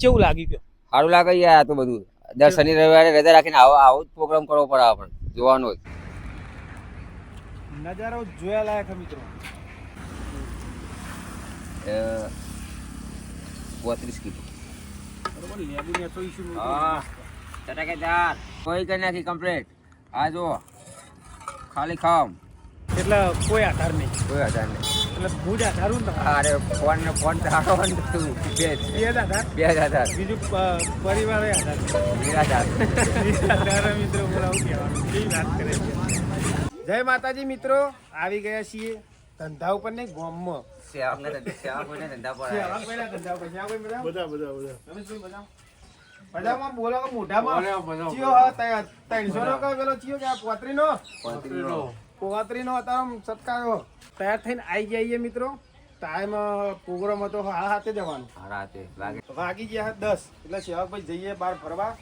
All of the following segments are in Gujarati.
કેવું લાગ્યું કયો? સારું લાગે યાર આ તો બધું દર શનિ રવિવારે રજા રાખીને આવો જ પ્રોગ્રામ કરવો પડે આપણે જોવાનો જ નજારો જોયા લાયક છે મિત્રો. 32 કિલો બરોબર લેબુ ને તો ઈશ્યુ હા ટટાકેદાર કોઈ કરી નાખી કમ્પ્લીટ આ જો ખાલી ખામ એટલે કોઈ આધાર નહીં, કોઈ આધાર નહીં એટલે હું જ આધારું ને. અરે ફોન તારો તું બે બે જ આધાર, જ આધાર બીજું પરિવાર આધાર. નિરાધાર મિત્રો બોલાવું કહેવાનું કેવી વાત કરે છે. જય માતાજી મિત્રો, આવી ગયા છીએ ધંધા ઉપર ને ગામમાં. સેવા કોઈને ધંધા પર સેવા કોઈના ધંધા ઉપર. સેવા કોઈ બધા રમેશભાઈ બધા બધામાં બોલો કે મોઢામાં ચિયો હા 300 નો કયો પેલો ચિયો કે 35 નો 35 નો અત્યારે સત્કારો તૈયાર થઈને આવી જઈએ મિત્રો. ટાઈમ પ્રોગ્રામ હતો હાથે જવાનું, રાતે વાગી ગયા 10 એટલે સેવાભાઈ જઈએ બહાર ફરવા.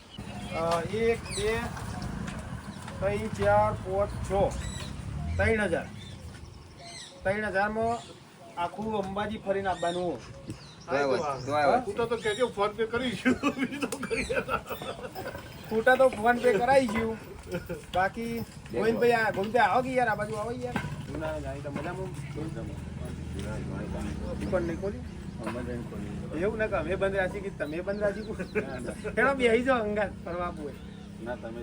1 2 3 4 5 6 3000 માં આખું અંબાજી ફરીને આવવાનું. ફૂટા તો ફોન પે કરાવી ગયું. બાકી ગોવિંદભાઈ આવો કે યાર આ બાજુ આવો યાર. મજામાં પણ નહીં ખોલી એવું ના કે અમે બંધ રાખી કે તમે બંધ રાખી કેનો બેસી જાઓ અંગાત ફરવા આપવું ના. તમે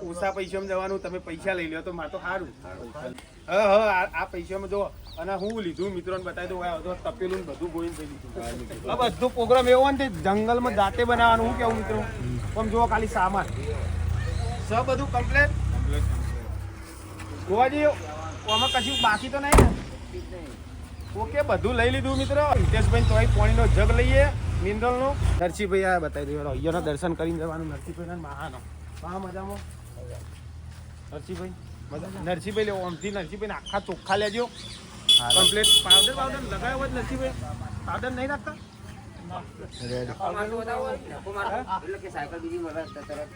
ઓછા પૈસામાં જવાનું, તમે પૈસા લઈ લો તો મારે તો સારું. આ પૈસામાં જો અને હું લીધું મિત્રોને બતાવી દઉં તપેલું ને બધું ગોઈને થઈ લીધું. આ બધો પ્રોગ્રામ એવો ને જંગલમાં જાતે બનાવવાનું. હું કેવું મિત્રો આમ જુઓ ખાલી સામાન સબ બધું કમ્પ્લેટ જોવા જઈએ. આમાં કશું બાકી તો નહીં ને? ઓકે બધું લઈ લીધું મિત્રો. હિતેશભાઈ તોય પાણીનો જગ લઈએ મિનરલનો. નરસિંહભાઈ આ બતાવી દઉં અહીંયાના દર્શન કરીને જવાનું. નરસિંહભાઈ મહાનો હા મજામાં. નરસિંહભાઈ લેવો આમથી નરસિંહભાઈ આખા ચોખ્ખા લેજો કમ્પ્લીટ. પાવડર લગાવ્યો હોય નરસિંહભાઈ? પાવડર નહીં રાખતા?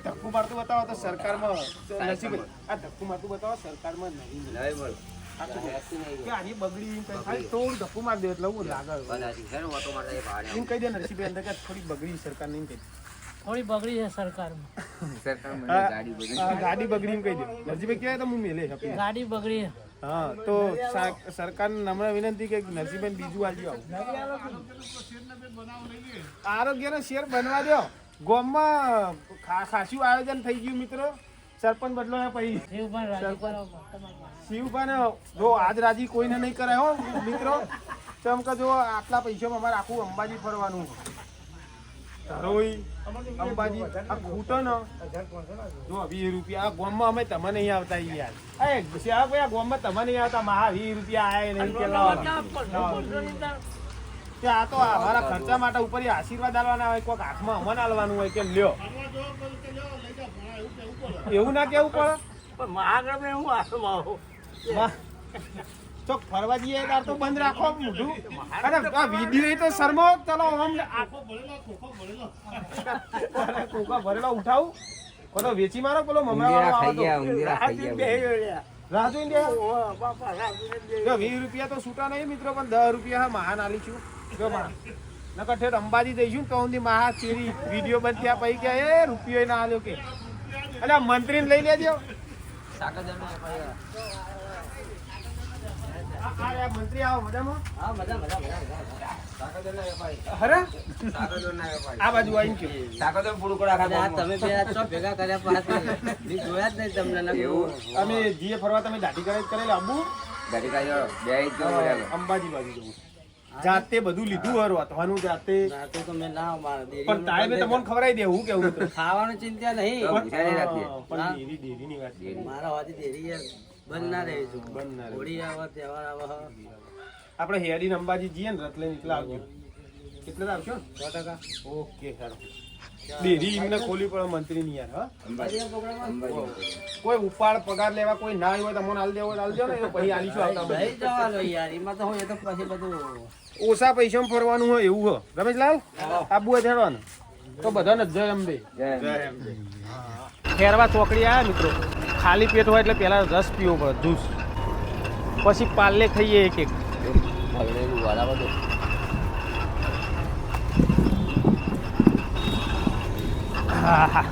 ધક્કુ મારતું બતાવો તો સરકારમાં નરસિંહભાઈ આ ધક્કુ મારતું બતાવો સરકારમાં નહીં બગડી થોડું ધક્કુ મારી દે એટલે હું લાગે એમ કહી દે નરસિંહભાઈ અંદર થોડી બગડી સરકાર નહીં કહી થોડી બગડી છે સરકારમાં. ગાડી બગડી એમ કહી દે નરસિંહભાઈ કહેવાય તો હું મેલે ગાડી બગડી. હા તો સરકારને નમ્ર વિનંતી કે નરસિંહભાઈ બીજું આવજો. આરોગ્યનો શેર બનવા દો. ગામમાં ખાસું આયોજન થઈ ગયું મિત્રો. સરપંચ બદલો પછી શિવભાઈ જો આજ રાજી કોઈને નહીં કરાય હો મિત્રો. ચમ કે જો આટલા પૈસામાં અમારે આખું અંબાજી ફરવાનું. અંબાજી આ ખૂટો ને જો 20 રૂપિયા. આ ગામમાં અમે તમે નહીં આવતા યાર. આ ગામમાં તમે નહીં આવતા. મહા 20 રૂપિયા આયા નહીં પેલા. આ તો અમારા ખર્ચા માટે ઉપર આશીર્વાદ આલવાના હોય, કોઈક હાથમાં અમન આલવાનું હોય કે લ્યો. એવું ના કેવું પડે. ચોક ફરવા જઈએ તાર તો બંધ રાખો મોઢું. અરે આ વિડીયો તો શર્મો. ચલો કોકા ભરેલો ઉઠાવું કોતો વેચી મારો. પેલો મમરા 20 રૂપિયા તો છૂટા નહીં મિત્રો, પણ 10 રૂપિયા મહાન આલી છું. જો નકર ઠેર અંબાજી જઈશું ને તો ઊંધી મહા ચેરી વિડીયો બંધ થયા પછી કે એ રૂપિયો ના આલ્યો કે. એટલે મંત્રીને લઈ લેજો. મંત્રી આવો મજામાં. આ બાજુ અમે જીએ ફરવા. તમે દાઢી કરેલી આબુ અંબાજી બાજુ જવું જાતે બધું લીધું હરવાનું જાતે. પણ ટાઈમે તમને ખવડાવી દે. હું કેવું ખાવાનું ચિંતા નહીં. ડેરી ની વાત મારા વાતી ડેરી બંધ ના રહે છું. હોળી આવે તહેવાર આવે આપણે હેડી અંબાજી જઈએ ને રતલે નીકળા આવજો. કેટલા આવશો? 100%. ઓકે સારું. ડેરી એમને ખોલી પડે મંત્રી ની યાર. કોઈ ઉપાડ પગાર લેવા કોઈ ના હોય તો મને હાલ દેવો હાલજો ને પછી આલીશું આવતા યાર. એમાં તો હોય તો પછી બધું ઓછા પૈસામાં ફરવાનું હોય એવું હોય. રમેશલાલ આબુ હેડવાનું તો બધાને જય અંબે. ફેરવા ચોકડી આવ્યા મિત્રો. ખાલી પેટ હોય એટલે પેલા રસ પીવો પડે જ્યુસ, પછી પાર્લે ખાઈએ એક એક. આહા.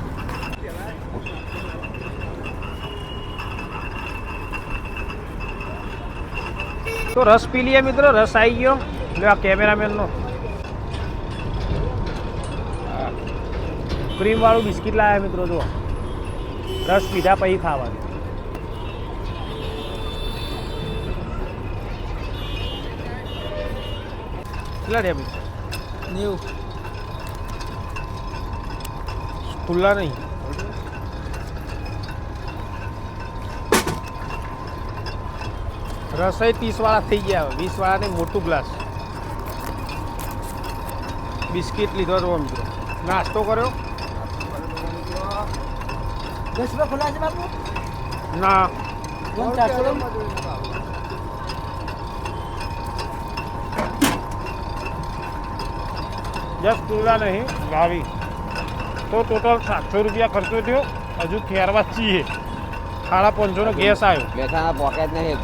તો રસ પી લઈએ મિત્રો, રસ આવી ગયો. લે આ કેમેરામેનનો ક્રીમ વાળું બિસ્કિટ લાવ્યા મિત્રો. જો રસ પીધા પછી ખાવાનું. કેટલા રે ભાઈ? 90. ખુલ્લા નહીં. રસોઈ 30 વાળા થઈ ગયા. 20 વાળા ને મોટું ગ્લાસ બિસ્કિટ લીધો તો મિત્રો. નાસ્તો કર્યો 10 રૂપિયા ખુલ્લા છે બાપુ? ના. 400. જસ ખુલ્લા નહીં ભાવી. તો ટોટલ 700 રૂપિયા ખર્ચો થયો. હજુ ખેરવા છીએ. 550 નો ગેસ આવ્યો. બેઠા પોકેટ નહીં.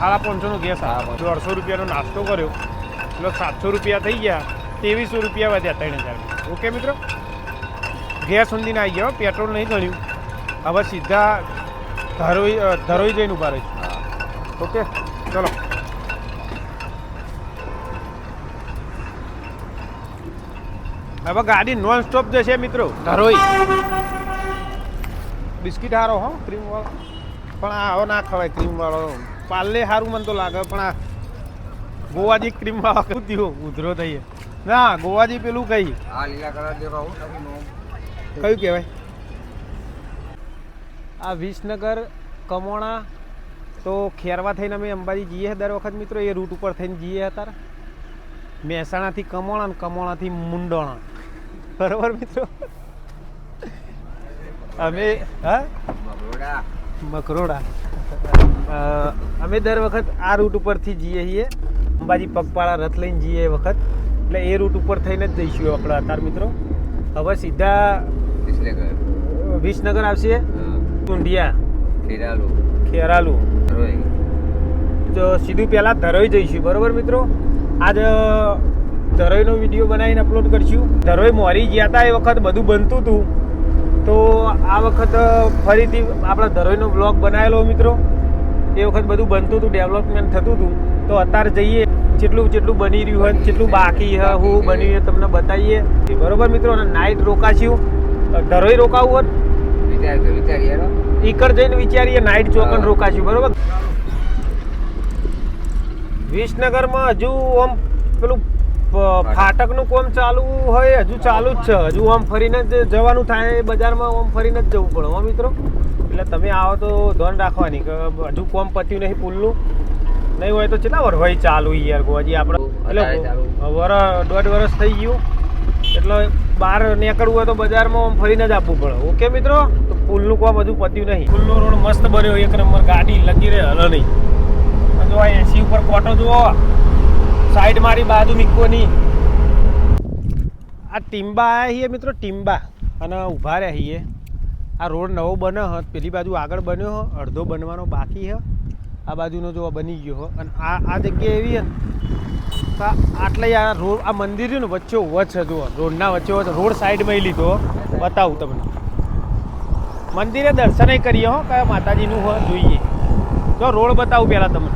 550 નો ગેસ આવ્યો. 150 રૂપિયાનો નાસ્તો કર્યો એટલે 700 રૂપિયા થઈ ગયા. 2300 રૂપિયા વધ્યા 3000. ઓકે મિત્રો, ગેસ ઊંધીને આવી ગયો. પેટ્રોલ નહીં ગણ્યું. હવે સીધા ધરોઈ જઈને ઉભા રહીશું. ઓકે ચલો. હવે ગાડી નોન સ્ટોપ જશે મિત્રો. ધરોઈ બિસ્કિટ સારો હો ક્રીમ વાળો, પણ આ આવો ના ખવાય ક્રીમ વાળો. પાર્લે સારું મને તો લાગે, પણ આ ગોવાજી ક્રીમ વાળો કયું થયું ઉધરો થઈએ. ના ગોવાજી પેલું કઈ આ લીલા કલર દેખાવું કયું કહેવાય? આ વિસનગર કમોણા તો ખેરવા થઈને અમે અંબાજી જઈએ દર વખત મિત્રો. એ રૂટ ઉપર થઈને જઈએ અત્યારે. મહેસાણાથી કમોણા અને કમોણાથી મુંડોણા. બરોબર મિત્રો. અમે હા મકરોડા અમે દર વખત આ રૂટ ઉપરથી જઈએ છીએ. અંબાજી પગપાળા રથ લઈને જઈએ એ વખત. એટલે એ રૂટ ઉપર થઈને જ જઈશું આપણે અત્યારે મિત્રો. હવે સીધા વિસનગર આવશે, ટુંડિયા, ખેરાલુ, તો સીધું પહેલાં ધરોઈ જઈશું. બરોબર મિત્રો. આજ ધરોઈનો વિડીયો બનાવીને અપલોડ કરીશું. ધરોઈ મોરી ગયા હતા એ વખત બધું બનતું હતું, તો આ વખત ફરીથી આપણે ધરોઈનો બ્લોગ બનાવેલો મિત્રો. એ વખત બધું બનતું હતું, ડેવલપમેન્ટ થતું હતું. તો અત્યારે જઈએ, જેટલું બની રહ્યું હોય, જેટલું બાકી હોય, હું બન્યું તમને બતાવીએ. બરોબર મિત્રો. અને નાઇટ રોકાશું. ધરોઈ રોકાવું હોત ઈકડ જઈને વિચારીએ નાઇટ ચોકન રોકાશું. બરોબર. વિસનગરમાં હજુ આમ પેલું ફાટકનું કામ ચાલુ હોય, હજુ ચાલુ જ છે. હજુ આમ ફરીને જ જવાનું થાય. બજારમાં આમ ફરીને જ જવું પડે હો મિત્રો. એટલે તમે આવો તો ધ્યાન રાખવાની કે હજુ કામ પત્યું નહીં પુલનું. નહીં હોય તો કેટલા વર્ષ હોય ચાલુ યાર ગોવાજી આપણે. એટલે દોઢ વર્ષ થઈ ગયું. એટલે બહાર નીકળવું હોય તો બજારમાં આમ ફરીને જ આપવું પડે. ઓકે મિત્રો. તો પુલનું કામ હજુ પત્યું નહીં. પુલનો રોડ મસ્ત બન્યો, એક નંબર. ગાડી લગી રહે, હલે નહીં. જો એસી ઉપર કોટો જુઓ, સાઈડ મારી બાજુ મીકવાની. આ ટીમ્બા આવ્યા છીએ મિત્રો, ટીમ્બા. અને ઊભા રહ્યા છીએ. આ રોડ નવો બને હ, પેલી બાજુ આગળ બન્યો હ, અડધો બનવાનો બાકી હ. આ બાજુનો જો બની ગયો હો. અને આ જગ્યા એવી હે ને, આટલે આ રોડ, આ મંદિર રહ્યું ને વચ્ચે વચ છે. જુઓ રોડના વચ્ચે વચ, રોડ સાઈડમાં લીધો. બતાવું તમને. મંદિરે દર્શન કરીએ હો, કયા માતાજીનું હોય જોઈએ. તો રોડ બતાવું પહેલાં તમને.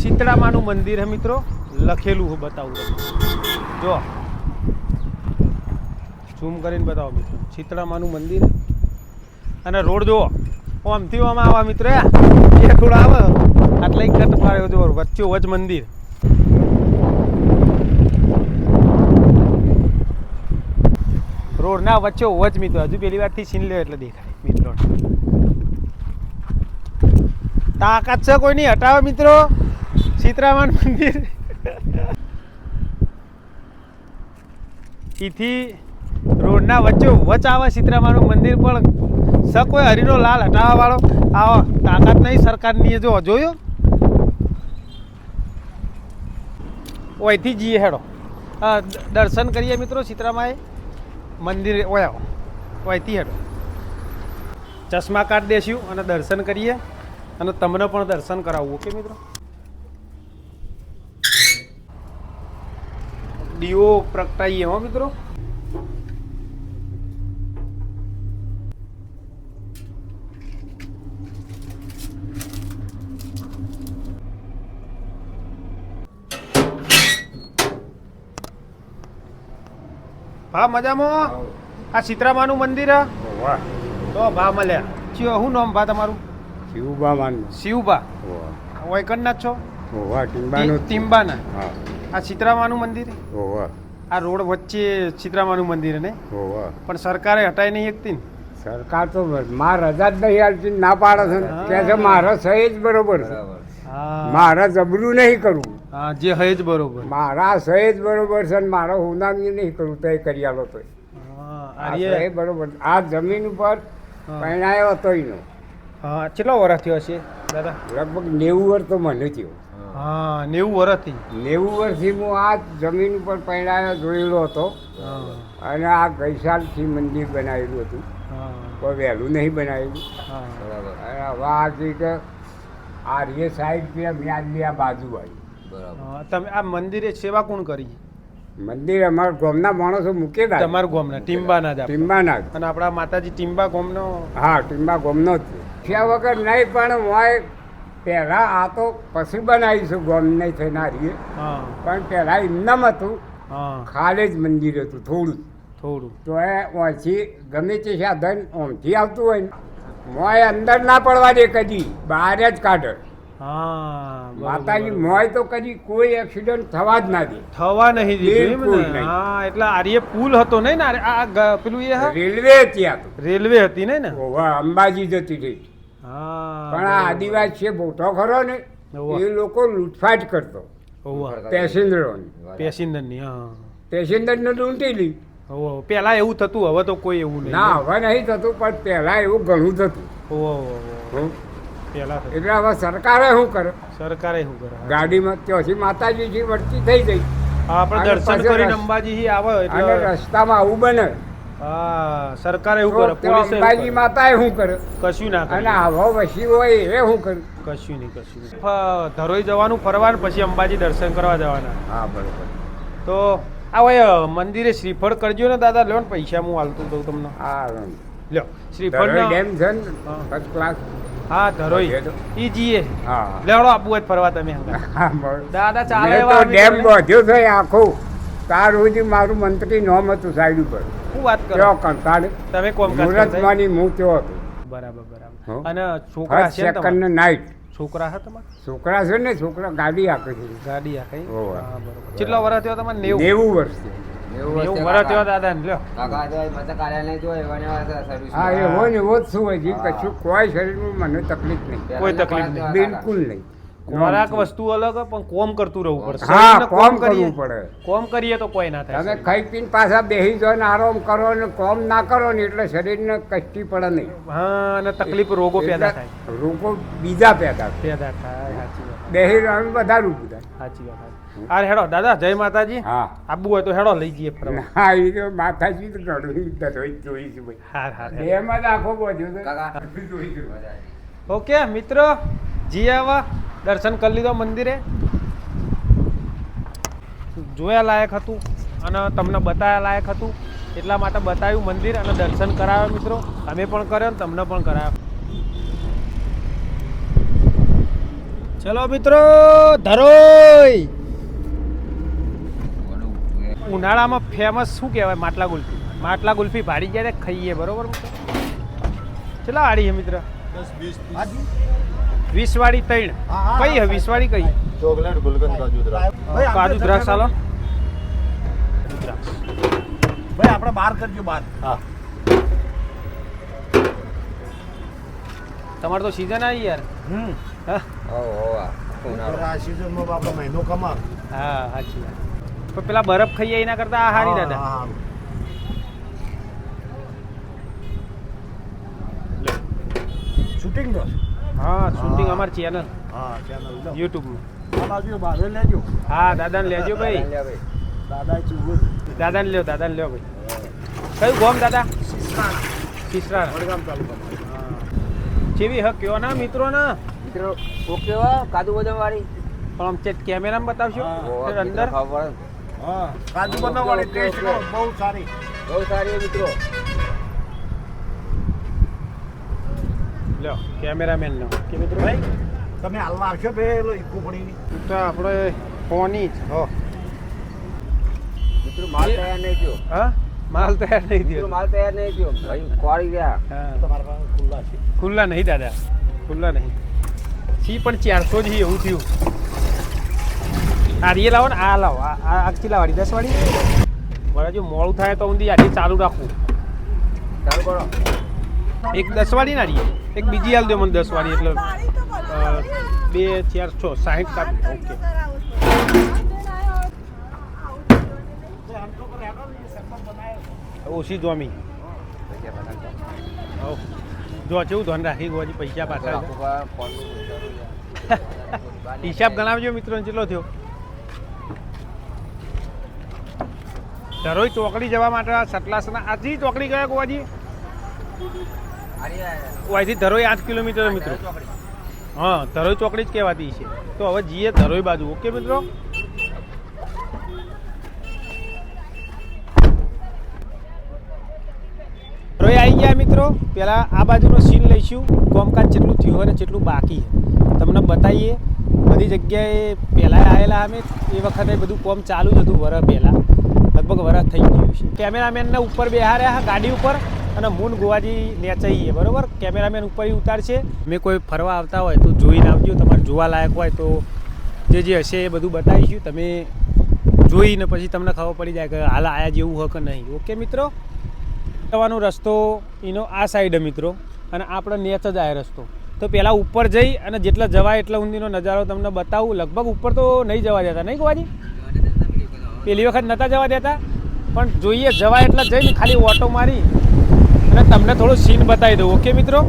શીતળામાનું મંદિર હે મિત્રો, લખેલું હું બતાવું તમને. જો ઝૂમ કરીને બતાવો મિત્રો. શીતળામાનું મંદિર અને રોડ જુઓ. આમથી આમાં આવા મિત્રો. એ થોડા આવે આટલા કટ ફાળ્યો જો વચ્ચે વચ મંદિર. રોડના વચ્ચે વચ મિત્રો. હજુ પેલી વારથી સીન લે એટલે દેખાય મિત્રો. તાકાત છે કોઈ નહીં હટાવે મિત્રો. સીતરામાન મંદિર એથી રોડના વચ્ચે વચ આવે સીતરામાનું મંદિર. પણ સ કોઈ હરીનો લાલ હટાવવા વાળો આવો તાકાત નહીં સરકારની. જો જોયો ઓયથી જઈએ હેડો. દર્શન કરીએ મિત્રો સીતરામાએ મંદિર. ઓયથી હેડો. ચશ્મા કાઢ દેશું અને દર્શન કરીએ, અને તમને પણ દર્શન કરાવવું. ઓકે મિત્રો. દીવો પ્રગટાઈએ હો મિત્રો. ભા મજામાં? આ સીતરામાનું મંદિર હે? વાહ તો ભા મળ્યા. શું નામ ભા તમારું? શિવબા માન શિવભા. વૈકણનાથ છો? વાહ ટીમ્બાનું ટીમ્બાના. હા આ સીતરામાનું મંદિર? વાહ આ રોડ વચ્ચે સીતરામાનું મંદિર ને? વાહ પણ સરકારે હટાઈ નહીં શકતી ને? સરકાર તો માં રજા જ નહીં હાલતી ના પાડે છે ને. કે છે મારા સહી જ બરોબર છે, હા મારા જબરું નહીં કરવું, હા જે હય જ બરોબર. મારા સહી જ બરોબર છે ને મારા હુનામી નહીં કરવું તો એ કરી આલો તો હા આ આર્ય. સહી બરોબર. આ જમીન ઉપર હા. પરણાયો હતો એનો હા કેટલો વર્ષ થયો હશે દાદા? લગભગ 90 વર્ષ તો મને થયો. હા 90 વર્ષથી. 90 વર્ષથી હું આ જમીન ઉપર પરણાયો જોયેલો હતો. હા અને આ ગઈસાલથી મંદિર બનાવેલું હતું, હા કોઈ વહેલું નહીં બનાવેલું. હા બરાબર અને હવે આ છે કે આ રે સાઈડ પે મ્યાદની આ બાજુ વાળી બરાબર. હા. તમે આ મંદિરે સેવા કોણ કરી? મંદિર અમારા ગામના માણસો મૂકેલા તમારા ગામના ટીમ્બાના જ આપણે. ટીમ્બાના જ. અને આપણા માતાજી ટીમ્બા ગામનો. હા ટીમ્બા ગામનો જ છે. થયા વગર નહીં પણ હોય પહેલાં આ તો પછી બનાવીશું ગામ નહીં થનારી, હા પણ પહેલાં એમનામ હતું, હા ખાલી જ મંદિર હતું થોડું. થોડું. તો એ ઓછી ગમે તે સાધન ઓમથી આવતું હોય ને મોય અંદર ના પડવા દે, કદી બહાર જ કાઢે. હા બરોબર, માતાજી બરોબર. મોય તો કદી કોઈ એક્સિડન્ટ થવા જ ના દે. થવા નહીં દીધું એમ બિલકુલ ને? નહીં. હા એટલે આર્ય પુલ હતો નહીં ને? પેલું એ હા રેલવે ત્યાં તો રેલવે હતી નહીં ને? ઓવા અંબાજી જતી રહી. હા પણ આ આદિવાસી મોટો ખરો ને ઓવા. એ લોકો લૂંટફાટ કરતો ઓવા. પેસેન્જરોની. પેસેન્જરની. હા પેસેન્જરને લૂંટી લી. ઓવા. પેલા એવું થતું, હવે તો કોઈ એવું નહીં. ના હવે નહીં થતું, પણ પહેલા એવું ઘણું થતું. ઓવા, ઓવા, ઓવા. હમ. પેલા થતું. એટલે હવે સરકારે શું કરે, સરકારે શું કરે? ગાડીમાં ત્યાંથી માતાજીથી વળતી થઈ ગઈ હા આપણે અને દર્શન પાછળ કરીને રસ- અંબાજી આવે અને એટલે રસ્તામાં આવું બને હા સરકારે એવું તો કરે, ત્યાં પોલીસે એવું અંબાજી કરે. માતાએ શું કરે કશું ના અને કરે. આવો વસી હોય એ શું કરે. કશું નહીં, કશું નહીં. ધરોઈ જવાનું ફરવાનું, પછી અંબાજી દર્શન કરવા જવાના. હા બરોબર. તો આ હોય મંદિરે શ્રીફળ કરજો ને દાદા. લ્યો ને પૈસા હું હાલતું દઉં તમને. હા લ્યો શ્રીફળ ધરોઈ ડેમ છે ને હા. First class. હા ધરોઈ ઈ જીએ હા લેવડો આપવું હોય તો ફરવા તમે હંગાત. હા, બરોબર. દાદા ચાલે મેં એવા તો અમે ડેમ તમને. બાંધ્યો છે આખું. તાર સુધી મારું મંત્રી નોમ હતું સાઈડ ઉપર. શું વાત કરો? ત્યાં કંટાળે તમે કોમ કરતા હતા? મુહૂર્તમાંની હું ત્યાં હતો. બરાબર બરાબર. હો. અને છોકરા ફર્સ્ટ છે ને સેકન્ડ તમારા? નાઇટ. છોકરા હા તમારા? છોકરા છે ને, છોકરા ગાડી આપે છે. ગાડી આ કઈ? હોવે. હા બરોબર. કેટલો વર્ષ થયો તમારે? 90 90 વર્ષથી. 90 વર્ષ થયો દાદા ને. લ્યો કાકા તો મતલબ કાર્યાલય જો એવાને સર્વિસ હા એવો ને એવો જ શું હોય છે, કશું કોઈ શરીરમાં મને તકલીફ નહીં, કોઈ તકલીફ નહીં. બિલકુલ નહીં. ખોરાક વસ્તુ અલગ પણ કોમ કરતું રહેવું પડશે. હા શરીરને કોમ કરીએ. કરવું પડે. કોમ કરીએ તો કોઈ ના થાય. તમે ખાઈ પીને પાછા બેસી જાઓ ને આરામ કરો ને કોમ ના કરો ને એટલે શરીરને કષ્ટી પડે નહીં. હા અને તકલીફ રોગો પેદા એટલે થાય. રોગો બીજા પેદા થાય. પેદા થાય. સાચી વાત. બેસી રહેવાનું વધારે ઊભું થાય. સાચી વાત. અરે હેડો દાદા, જય માતાજી. હા આબુ હોય તો હેડો લઈ જઈએ ફરવા. હા એ તો માતાજી તો ઘણું જોઈશું ભાઈ. હાર હાર હેડો. બેમાં જ આખો બધું તો કાકા. જોઈશું. ઓકે મિત્રો, જી આવા દર્શન કરી લીધો મંદિરે. જોયા લાયક હતું અને તમને બતાવ્યા લાયક હતું, એટલા માટે બતાવ્યું મંદિર અને દર્શન કરાવ્યા મિત્રો. અમે પણ કર્યો ને તમને પણ કરાવ્યો. ચલો મિત્રો, ધરોઈ ઉનાળામાં ફેમસ શું કહેવાય? માટલા ગુલ્ફી. માટલા ગુલ્ફી ભાડી ગયા ખાઈએ, બરોબર મિત્રો? ચલા આડી હે મિત્ર? 20 વાળી 3. કઈ હે 20 વાળી કઈ? ચોકલેટ ગુલકંદ કાજુ દ્રાક્ષ કાજુ દ્રાક્ષ આલો. ભાઈ આપણે બહાર કરજો બહાર. હા તમારે તો સીઝન આવી યાર. હા આ સિઝનમાં આપણે મહિનો કમા. હા સાચી વાત. પણ પેલા બરફ ખાઈએ એના કરતા આ હારી દાદા. શૂટિંગ તો હા શૂટિંગ અમારી ચેનલ હા ચેનલ યુટ્યુબમાં. આ બાજુ બહાર લેજો. હા દાદાને લેજો ભાઈ. દાદા ચીવું દાદાને લ્યો, દાદાને લ્યો ભાઈ. કયું ગોમ દાદા? સિસરા. વડગામ તાલુકામાં. જેવી હક કયો ના મિત્રો ના. મિત્રો ઓકે હો કાજુ બદામ વાળી પણ આમ ચેટ કેમેરામાં બતાવશો હા. અંદર. ખબર હા કાજુ બનાવવાની ટેસ્ટ બહુ સારી. બહુ સારી મિત્રો. લ્યો કેમેરામેન નો કે મિત્રો ભાઈ તમે હાલમાં આવશો પેલો ઈકો પડીની. તો આપણે ફોની જ હો મિત્રો માલ તૈયાર નહીં થયો. હા માલ તૈયાર નહીં મિત્રો થયો. માલ તૈયાર નહીં થયો ભાઈ કોળી ગયા. હા તમારા પાસે ખુલ્લા છે. ખુલ્લા નહીં દાદા, ખુલ્લા નહીં. સી પણ 400 જ એવું થયું. આ રીએ લાવો ને, આ લાવો, આ કેટલા વાળી? 10 વાળી. મારે જો મોડું થાય તો ઊંધી આથી ચાલુ રાખવું. ચાલુ કરો. એક 10 વાળી ના રીએ, એક બીજી હાલ દો મને 10 વાળી, એટલે 2 4 6 60 કાપી. ઓકે ઓછી જોમી. જો કેવું ધ્યાન રાખી ગોજી પૈસા પાછા હિસાબ ગણાવજો મિત્રો કેટલો થયો. ધરોઈ ચોકડી જવા માટે સટલાસના આજી ચોકડી ગયા ગોવાજી. અહીંથી ધરોઈ 8 કિલોમીટર મિત્રો. હા ધરોઈ ચોકડી જ કહેવાતી છે. તો હવે જઈએ ધરોઈ બાજુ. ઓકે મિત્રો. ધરોઈ આવી ગયા મિત્રો. પહેલાં આ બાજુનો સીન લઈશું, કામકાજ જેટલું થયું અને જેટલું બાકી તમને બતાવીએ. બધી જગ્યાએ પહેલાં આવેલા અમે એ વખતે બધું કામ ચાલુ જ હતું. વરસ પહેલાં લગભગ વરસ થઈ ગયું છે. કેમેરામેનને ઉપર બેહાર્યા ગાડી ઉપર અને મૂન ગોવાજી નેચાઈએ બરાબર. કેમેરામેન ઉપર ઉતારશે. મેં કોઈ ફરવા આવતા હોય તો જોઈને આવજો. તમારે જોવા લાયક હોય તો જે હશે એ બધું બતાવીશું. તમે જોઈને પછી તમને ખબર પડી જાય કે હાલ આયા જેવું હોય કે નહીં. ઓકે મિત્રો. જવાનો રસ્તો એનો આ સાઈડ મિત્રો, અને આપણે નેચ જ આવે રસ્તો. તો પહેલાં ઉપર જઈ અને જેટલા જવાય એટલા ઊંધીનો નજારો તમને બતાવું. લગભગ ઉપર તો નહીં જવા દેતા નહીં ગોવાજી? પહેલી વખત નહોતા જવા દેતા, પણ જોઈએ જવાય એટલા જઈને ખાલી ઓટો મારી અને તમને થોડું સીન બતાવી દઉં. ઓકે મિત્રો.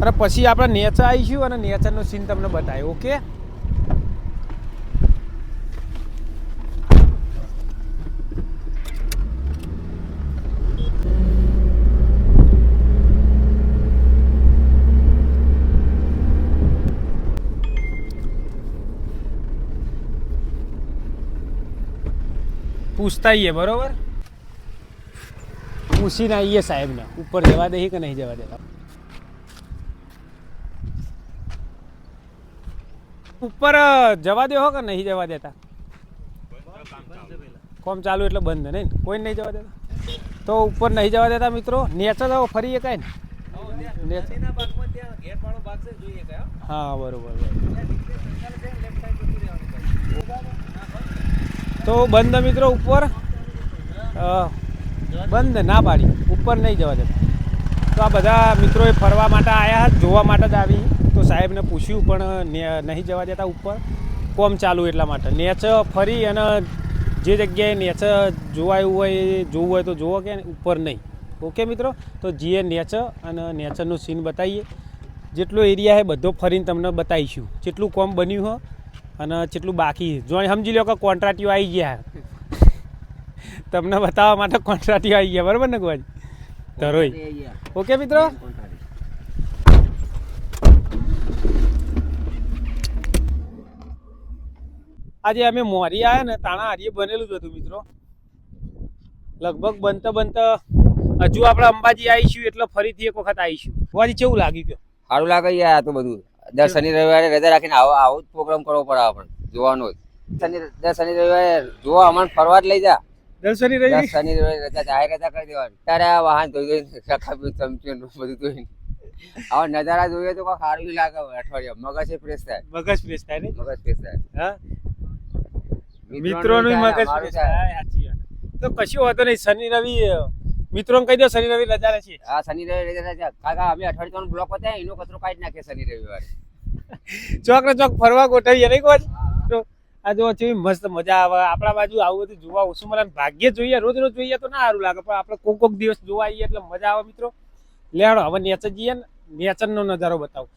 અને પછી આપણે નેચર આવીશું અને નેચરનો સીન તમને બતાવીએ. ઓકે. પૂછતા આવીએ બરોબર. પૂછીને આવીએ સાહેબને ઉપર જવા દે કે નહીં જવા દેતા. ઉપર જવા દે હો કે નહીં જવા દેતા? કોમ ચાલુ એટલે બંધ નહીં, કોઈ નહીં જવા દેતા. તો ઉપર નહીં જવા દેતા મિત્રો. નેચર જાઓ ફરીએ કાંઈ ને. હા બરોબર. તો બંધ મિત્રો ઉપર બંધ ના પાડી, ઉપર નહીં જવા દેતા. તો આ બધા મિત્રોએ ફરવા માટે આવ્યા, જોવા માટે જ આવી. તો સાહેબને પૂછ્યું પણ નહીં જવા દેતા ઉપર, કોમ ચાલુ એટલા માટે. નેચ ફરી અને જે જગ્યાએ નેચ જોવાયું હોય જોવું હોય તો જોવો, કે ઉપર નહીં. ઓકે મિત્રો. તો જીએ નેચ અને નેચરનું સીન બતાવીએ. જેટલો એરિયા છે બધો ફરીને તમને બતાવીશું. જેટલું કોમ બન્યું હોય અને જેટલું બાકી. જો સમજી લો કે કોન્ટ્રાક્ટીઓ આવી ગયા તમને બતાવવા માટે. કોન્ટ્રાક્ટીઓ આવી ગયા બરાબર ને ગોવાજી? ધરોઈ. ઓકે મિત્રો. આજે અમે મોરી આવ્યા ને તાણા હારીએ બનેલું જ હતું મિત્રો. લગભગ બનતા હજુ આપણે અંબાજી આવીશું એટલે ફરીથી એક વખત આવીશું. ગોવાજી કેવું લાગ્યું? કયો સારું લાગે યાર. આ તો બધું દર શનિ રવિવારે રજા રાખીને આવો જ પ્રોગ્રામ કરવો પડે આપણે જોવાનો જ. દર શનિ રવિવારે જોવા અમને ફરવા જ લઈ જા. દર શનિ રવિવારે રજા જાહેર રજા કરી દેવાની. ત્યારે આ વાહન ધોઈ ચમચી બધું ધોઈને આવા નજારા જોઈએ તો કોઈ સારું લાગે. અઠવાડિયા મગજ ફ્રેશ થાય. મગજ ફ્રેશ થાય ને? મગજ ફ્રેશ થાય. હા મિત્રોનું મગજ ફ્રેશ થાય. સાચી વાત. તો કશું હોતો નહીં. શનિ રવિ મિત્રોને કહી દો શનિ રવિ રજા રહેશે. હા શનિ રવિ રજા છે. કાકા અમે અઠવાડિયાનો બ્લોક બતાવ્યા એનો કચરો કાઢી નાખીએ શનિ રવિવારે. ચોક ને ચોક ફરવા ગોઠવીએ નહીં કોઈ. તો આ જો કેવી મસ્ત મજા આવે. આપણા બાજુ આવું બધું જોવા ઓછું મળે. ભાગ્ય જોઈએ, રોજ રોજ જોઈએ તો ના સારું લાગે, પણ આપણે કોક દિવસ જોવા આવીએ એટલે મજા આવે મિત્રો. લેડો હવે નેચર જઈએ ને નેચરનો નજારો બતાવું.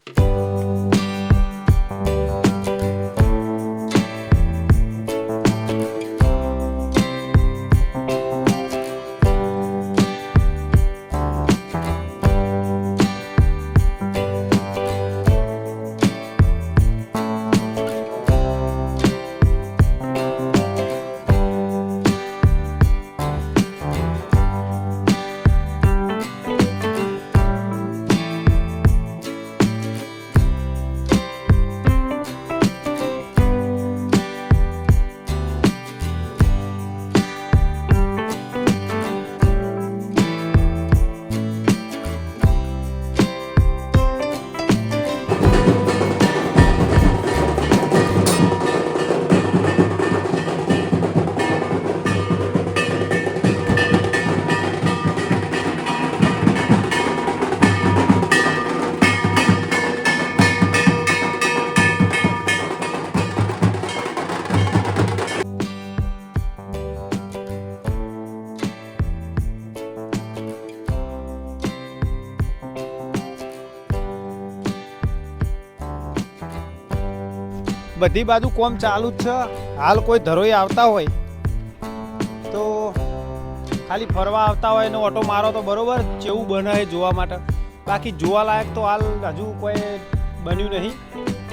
બધી બાજુ કોમ ચાલુ જ છે. હાલ કોઈ ધરોઈ આવતા હોય તો ખાલી ફરવા આવતા હોય ને ઓટો મારો તો બરોબર કેવું બને એ જોવા માટે. બાકી જોવા લાયક તો હાલ હજુ કોઈ બન્યું નહીં.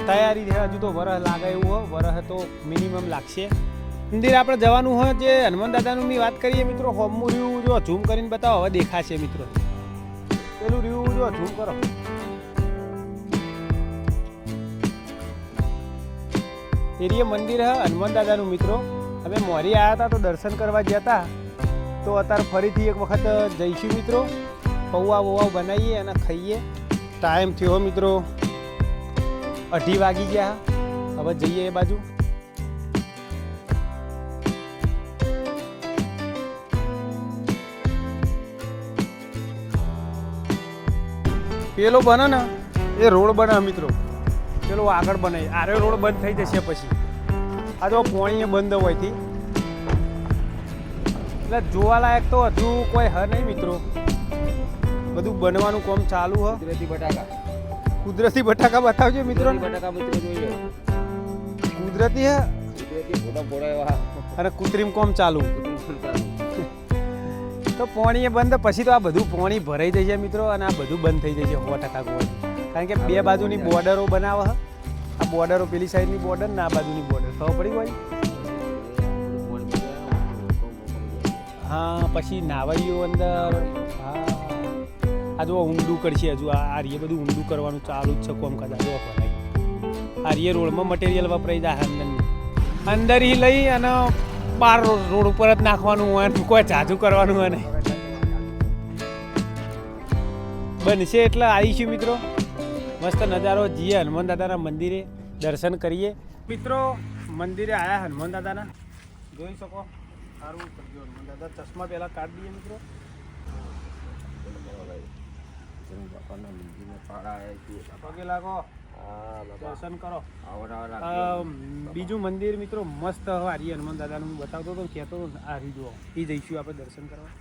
તૈયારી છે હજુ તો વરસ લાગે એવું હોય. વરસ તો મિનિમમ લાગશે. મંદિર આપણે જવાનું હોય જે હનુમાન દાદાનું ની વાત કરીએ મિત્રો, હોમનું રહ્યું જો ઝૂમ કરીને બતાવો, હવે દેખાશે મિત્રો. પેલું રહ્યું જો ઝૂમ કરો. એરિયા મંદિર હે હનુમાન દાદાનું મિત્રો. અમે મોરી આવ્યા હતા તો દર્શન કરવા ગયા હતા, તો અત્યારે ફરીથી એક વખત જઈશું મિત્રો. પૌવા બૌવા બનાવીએ અને ખાઈએ. ટાઈમ થયો મિત્રો 2:30 વાગી ગયા. હવે જઈએ એ બાજુ. પેલો બને ને એ રોડ બને મિત્રો, પેલો આગળ બનાવી. આરે રોડ બંધ થઈ જશે પછી. આ તો પોણીએ બંધ હોયથી એટલે જોવાલાયક તો હજુ કોઈ હ નહીં મિત્રો. બધું બનવાનું કામ ચાલુ હ. કુદરતી બટાકા બતાવજો મિત્રો. બટાકા મિત્રો જોઈએ. કુદરતી હે અને કૃત્રિમ કામ ચાલુ. તો પોણીએ બંધ પછી તો આ બધું પોણી ભરાઈ જશે મિત્રો, અને આ બધું બંધ થઈ જશે 100% ગોળ. કારણ કે બે બાજુની બોર્ડરો બનાવે છે. આ બોર્ડરો પેલી સાઈડની બોર્ડર ને આ બાજુની બોર્ડર ખબર પડી હોય. હા પછી નાવાઈઓ અંદર. હા આ જો ઊંડું કરશે હજુ. આ રીએ બધું ઊંડું કરવાનું ચાલુ જ છે કોમ કદાચ. જો ભરાય આ રીએ રોડમાં મટીરિયલ વપરાઈ જાય અંદર ही લઈ અને બાર રોડ ઉપર જ નાખવાનું હોય. કોઈ જાજુ કરવાનું હોય નહીં. બનશે એટલે આવીશું મિત્રો. મસ્ત નજારો જઈએ હનુમાન દાદાના મંદિરે દર્શન કરીએ મિત્રો. મંદિરે આવ્યા હનુમાન દાદાના, જોઈ શકો. સારું કરજો હનુમાન દાદા. ચશ્મા પહેલા કાઢી દઈએ મિત્રો. પગે લાગો, દર્શન કરો. બીજું મંદિર મિત્રો મસ્ત હારી હનુમાન દાદાનું બતાવતો હતો, કહેતો હારી જુઓ. એ જઈશું આપણે દર્શન કરવા.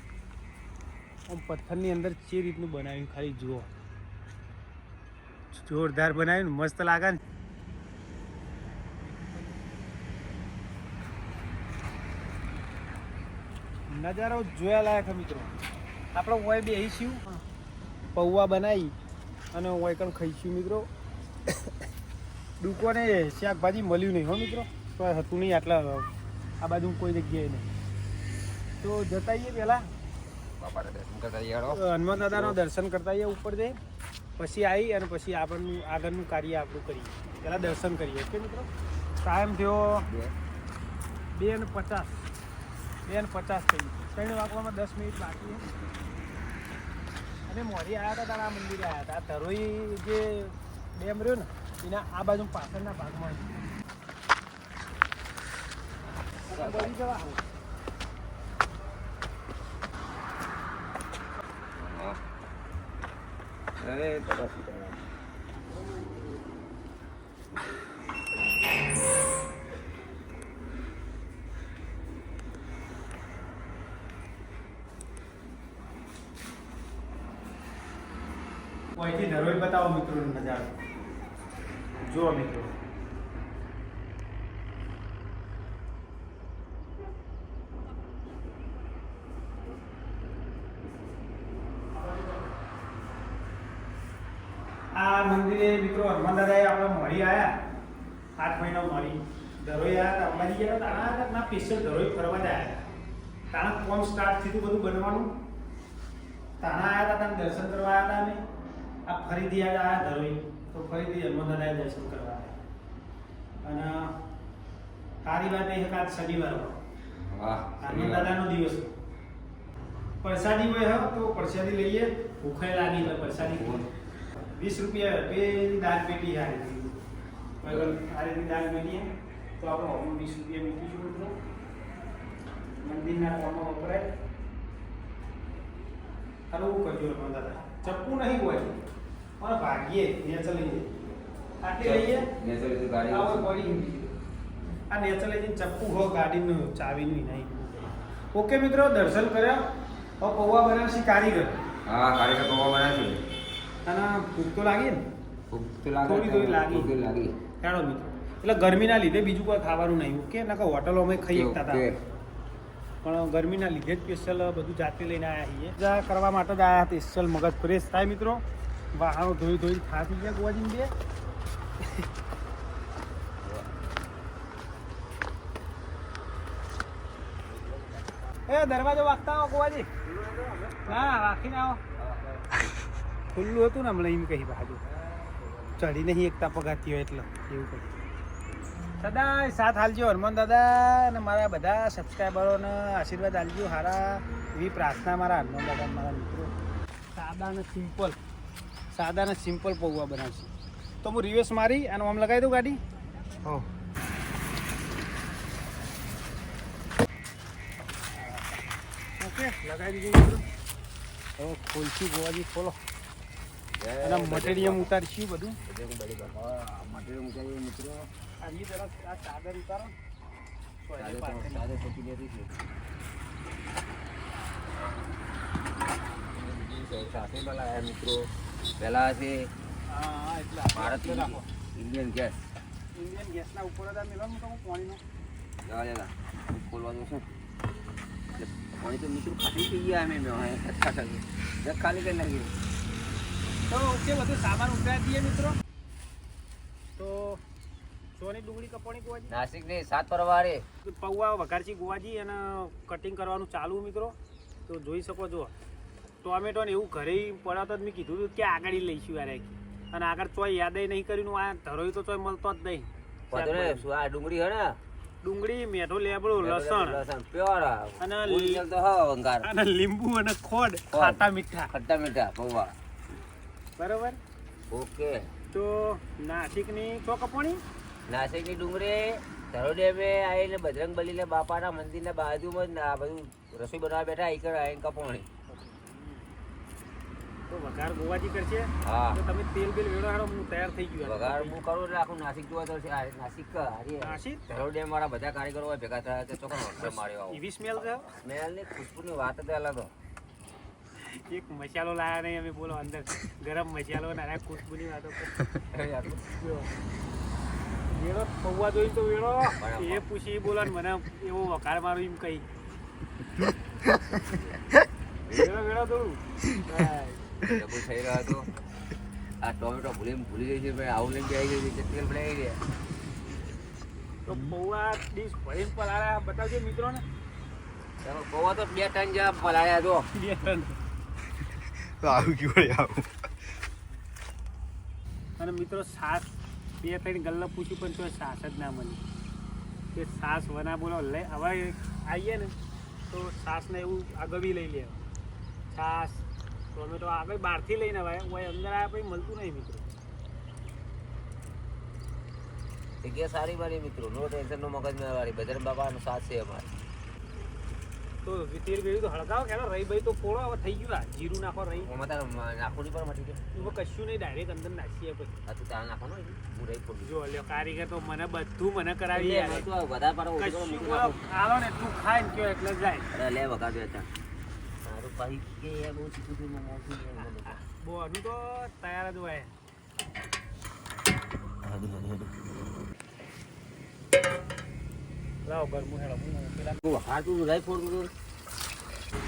આમ પથ્થરની અંદર જે રીતનું બનાવ્યું ખાલી જુઓ. જોરદાર બનાવ્યું, મસ્ત લાગે ને. નજારો જોયા લાયક મિત્રો. આપણે ઓય બેસીશું, પૌવા બનાવી અને ઓય કણ ખાઈશું મિત્રો. દુકાને શાકભાજી મળ્યું નહીં હો મિત્રો. તો હતું નહીં આટલા આ બાજુ કોઈ જગ્યાએ નહીં. તો જતા આવીએ પહેલાં હનુમાન દાદાનો દર્શન કરતા આવીએ ઉપર જઈ. પછી આવી અને પછી આપણનું આગળનું કાર્ય આપણું કરીએ. પહેલાં દર્શન કરીએ. ઓકે મિત્રો. ટાઈમ થયો 2:50. 2:50 થઈ ગયું. 3 વાગવામાં 10 મિનિટ બાકી. અને મોરી આવ્યા હતા તારા આ મંદિરે આવ્યા હતા. આ ધરોઈ જે ડેમ રહ્યો ને એના આ બાજુ પાછળના ભાગમાં બળી જવા. અહીંથી ધરોઈ બતાવો મિત્રો નજારો. જુઓ મિત્રો. આ મંદિરે મિત્રો હનુમાન દાદાએ આપણે મળી આવ્યા. 8 મહિના મળી ધરોઈ આવ્યા હતા. અમારી ગયા તાણા ના સ્પેશિયલ ધરોઈ ફરવા જ આવ્યા. તાણા કોમ સ્ટાર્ટ થયું બધું બનવાનું. તાણા આવ્યા હતા, દર્શન કરવા આવ્યા હતા. અમે આ ફરીથી આવ્યા ધરોઈ તો ફરીથી હનુમાન દાદાએ દર્શન કરવા આવ્યા. અને સારી વાત એ આજ શનિવાર હનુમાન દાદાનો દિવસ. પ્રસાદી હોય તો પ્રસાદી લઈએ. ભૂખે લાગી હોય પ્રસાદી 20 રૂપિયા પેલી દાળ પેટી સારી સારી દાળ પેટી તો આપણે 20 રૂપિયા મૂકીશું મિત્રો. મંદિરના કોમમાં વપરાય. સારું કરજો હનુમાન દાદા. ચપ્પુ નહીં હોય પણ ભાગીએ નેચર લઈએ. આટલી લઈએ આ નેચર લઈને ચપ્પુ હો ગાડીનું ચાવીનું નહીં. ઓકે મિત્રો દર્શન કર્યા. હવે પૌવા બનાવશે કારીગર. હા કારીગર પૌવા બનાવશે. અને ભૂખ તો લાગી ને? ભૂખ તો લાગે. થોડી લાગી. લાગી. ચાલો મિત્રો એટલે ગરમીના લીધે બીજું કોઈ ખાવાનું નહીં ઓકે નકર હોટલોમાં ખાઈ શકતા હતા ઓકે. પણ ગરમીના લીધે જ સ્પેશિયલ બધું જાતે લઈને આવ્યા છીએ મજા કરવા માટે જ આવ્યા સ્પેશિયલ મગજ ફ્રેશ થાય મિત્રો વાહનો ધોઈ ધોઈ થાકી ગયા ગોવાજી બે એ દરવાજો વાગતા આવો ગોવાજી ના રાખીને આવો ખુલ્લું હતું ને હમણાં એમ કહી બાજુ ચડી નહીં એકતા પગાતી હોય એટલે એવું કહી સદાય સાથ હાલજો હનુમાન દાદા અને મારા બધા સબસ્ક્રાઈબરોને આશીર્વાદ આલજો સારા એવી પ્રાર્થના મારા હનુમાન દાદા મારા મિત્રો સાદા અને સિમ્પલ પૌવા બનાવશે તો હું રિવેસ મારી અને આમ લગાવી દઉં ગાડી ઓકે લગાવી દીધું મિત્રો હવે ખોલશું ગોવાજી ખોલો અને મટીરિયમ ઉતારશું બધું મિત્રો આની તરફ આ ચાદર ઉતારો મિત્રો પહેલા છે હા એટલે ભારત રાખો ઇન્ડિયન ગેસ ઇન્ડિયન ગેસના ઉપર જ આ મેળવાનું તો પાણીનો જવા ખોલવાનું છે એટલે પાણી તો મિત્રો ખાલી થઈ ગયા અમે ખાલી કરી નાખીએ તો ઓકે બધું સામાન ઉતારી દઈએ મિત્રો તો સોની ડુંગળી કપોણી ગોવાજી નાસિકની 7 પરવારે પૌવા વઘારજી ગોવાજી અને કટિંગ કરવાનું ચાલુ મિત્રો તો જોઈ શકો છો ટોમેટો ને એવું ઘરે પડ્યા તો મેં કીધું હતું કે આગળ લઈશું યાર અને આગળ ચોય યાદ નહીં કર્યું આ ધરોઈ તો ચોય મળતો જ નહીં શું આ ડુંગળી હે ને ડુંગળી મેઠો લેબડો લસણ પ્યોર અને તો હા અંગાર અને લીંબુ અને ખોડ ખાટા મીઠા ખટ્ટા મીઠા પૌવા બરોબર ઓકે તો નાસિકની ચો કપોણી નાસિકની ડુંગળી ધરો ડેમે આવીને બજરંગ બલીને બાપાના મંદિરના બાજુમાં જ આ બધું રસોઈ બનાવવા બેઠા આઈકર આવીને કપોણી તો વઘાર ગોવાજી કરશે હા તો તમે તેલ બેલ વેડો હાડો હું તૈયાર થઈ ગયું વઘાર હું કરું એટલે આખું નાસિક જોવા તો છે નાસિક નાસિક ધરો ડેમ વાળા બધા કારીગરો હોય ભેગા થયા કે ચોખ્ખો હોટલ માર્યો આવો એવી સ્મેલ છે સ્મેલની ખુશ્બુની વાત જ અલગ હો. એક મસાલો લાયા નહીં અમે બોલો અંદર ગરમ મસાલો ના ખુશ્બુની વાતો વેળો પૌવા જોઈ તો વેળો એ પૂછી બોલો ને મને એવો વઘાર મારું એમ કહી વેળો વેળો થોડું ડબલ થઈ રહ્યો હતો આ ટોમેટો ભૂલી ગઈ છે ભાઈ આવું લઈને આવી ગઈ છે તેલ બનાવી ગયા તો પૌવા ડીશ ભરીને પલાળ્યા બતાવજો મિત્રોને ચાલો પૌવા તો 2 ટન જેવા પલાળ્યા તો અને મિત્રો છાશ 2-3 ગલ્લા પૂછ્યું પણ તો છાશ જ ના મળી કે છાશ વના બોલો લઈ હવે આવીએ ને તો છાશને એવું આગળ બી લઈ લે છાશ ટોમેટો આગળ બહારથી લઈને આવે હોય અંદર આવ્યા પછી મળતું નહીં મિત્રો જગ્યા સારી મારી મિત્રો નો ટેન્શન નો મગજ ના વાળી બજરંગ બાપાનો સાથ છે અમારે તો તેલ બેડ્યું તો હળગાવો કે રહી ભાઈ તો પોળો હવે થઈ ગયું જીરું નાખો રહી એમાં તારે નાખોની પર મટી ગયું એમાં કશું નહીં ડાયરેક્ટ અંદર નાખીએ પછી આ તું તાર નાખવાનું હોય હું રહી ખોલી જો લ્યો કારીગર તો મને બધું મને કરાવી યાર વધારે પાડો કશું આલો ને તું ખાય ને કયો એટલે જાય અરે લે વગા દે હતા મારું ભાઈ કે બહુ શીખું છું મોસી બોનું તો તૈયાર જ હોય લાવ ગરમું હેડો પેલા હા તું રાઈ ફોડ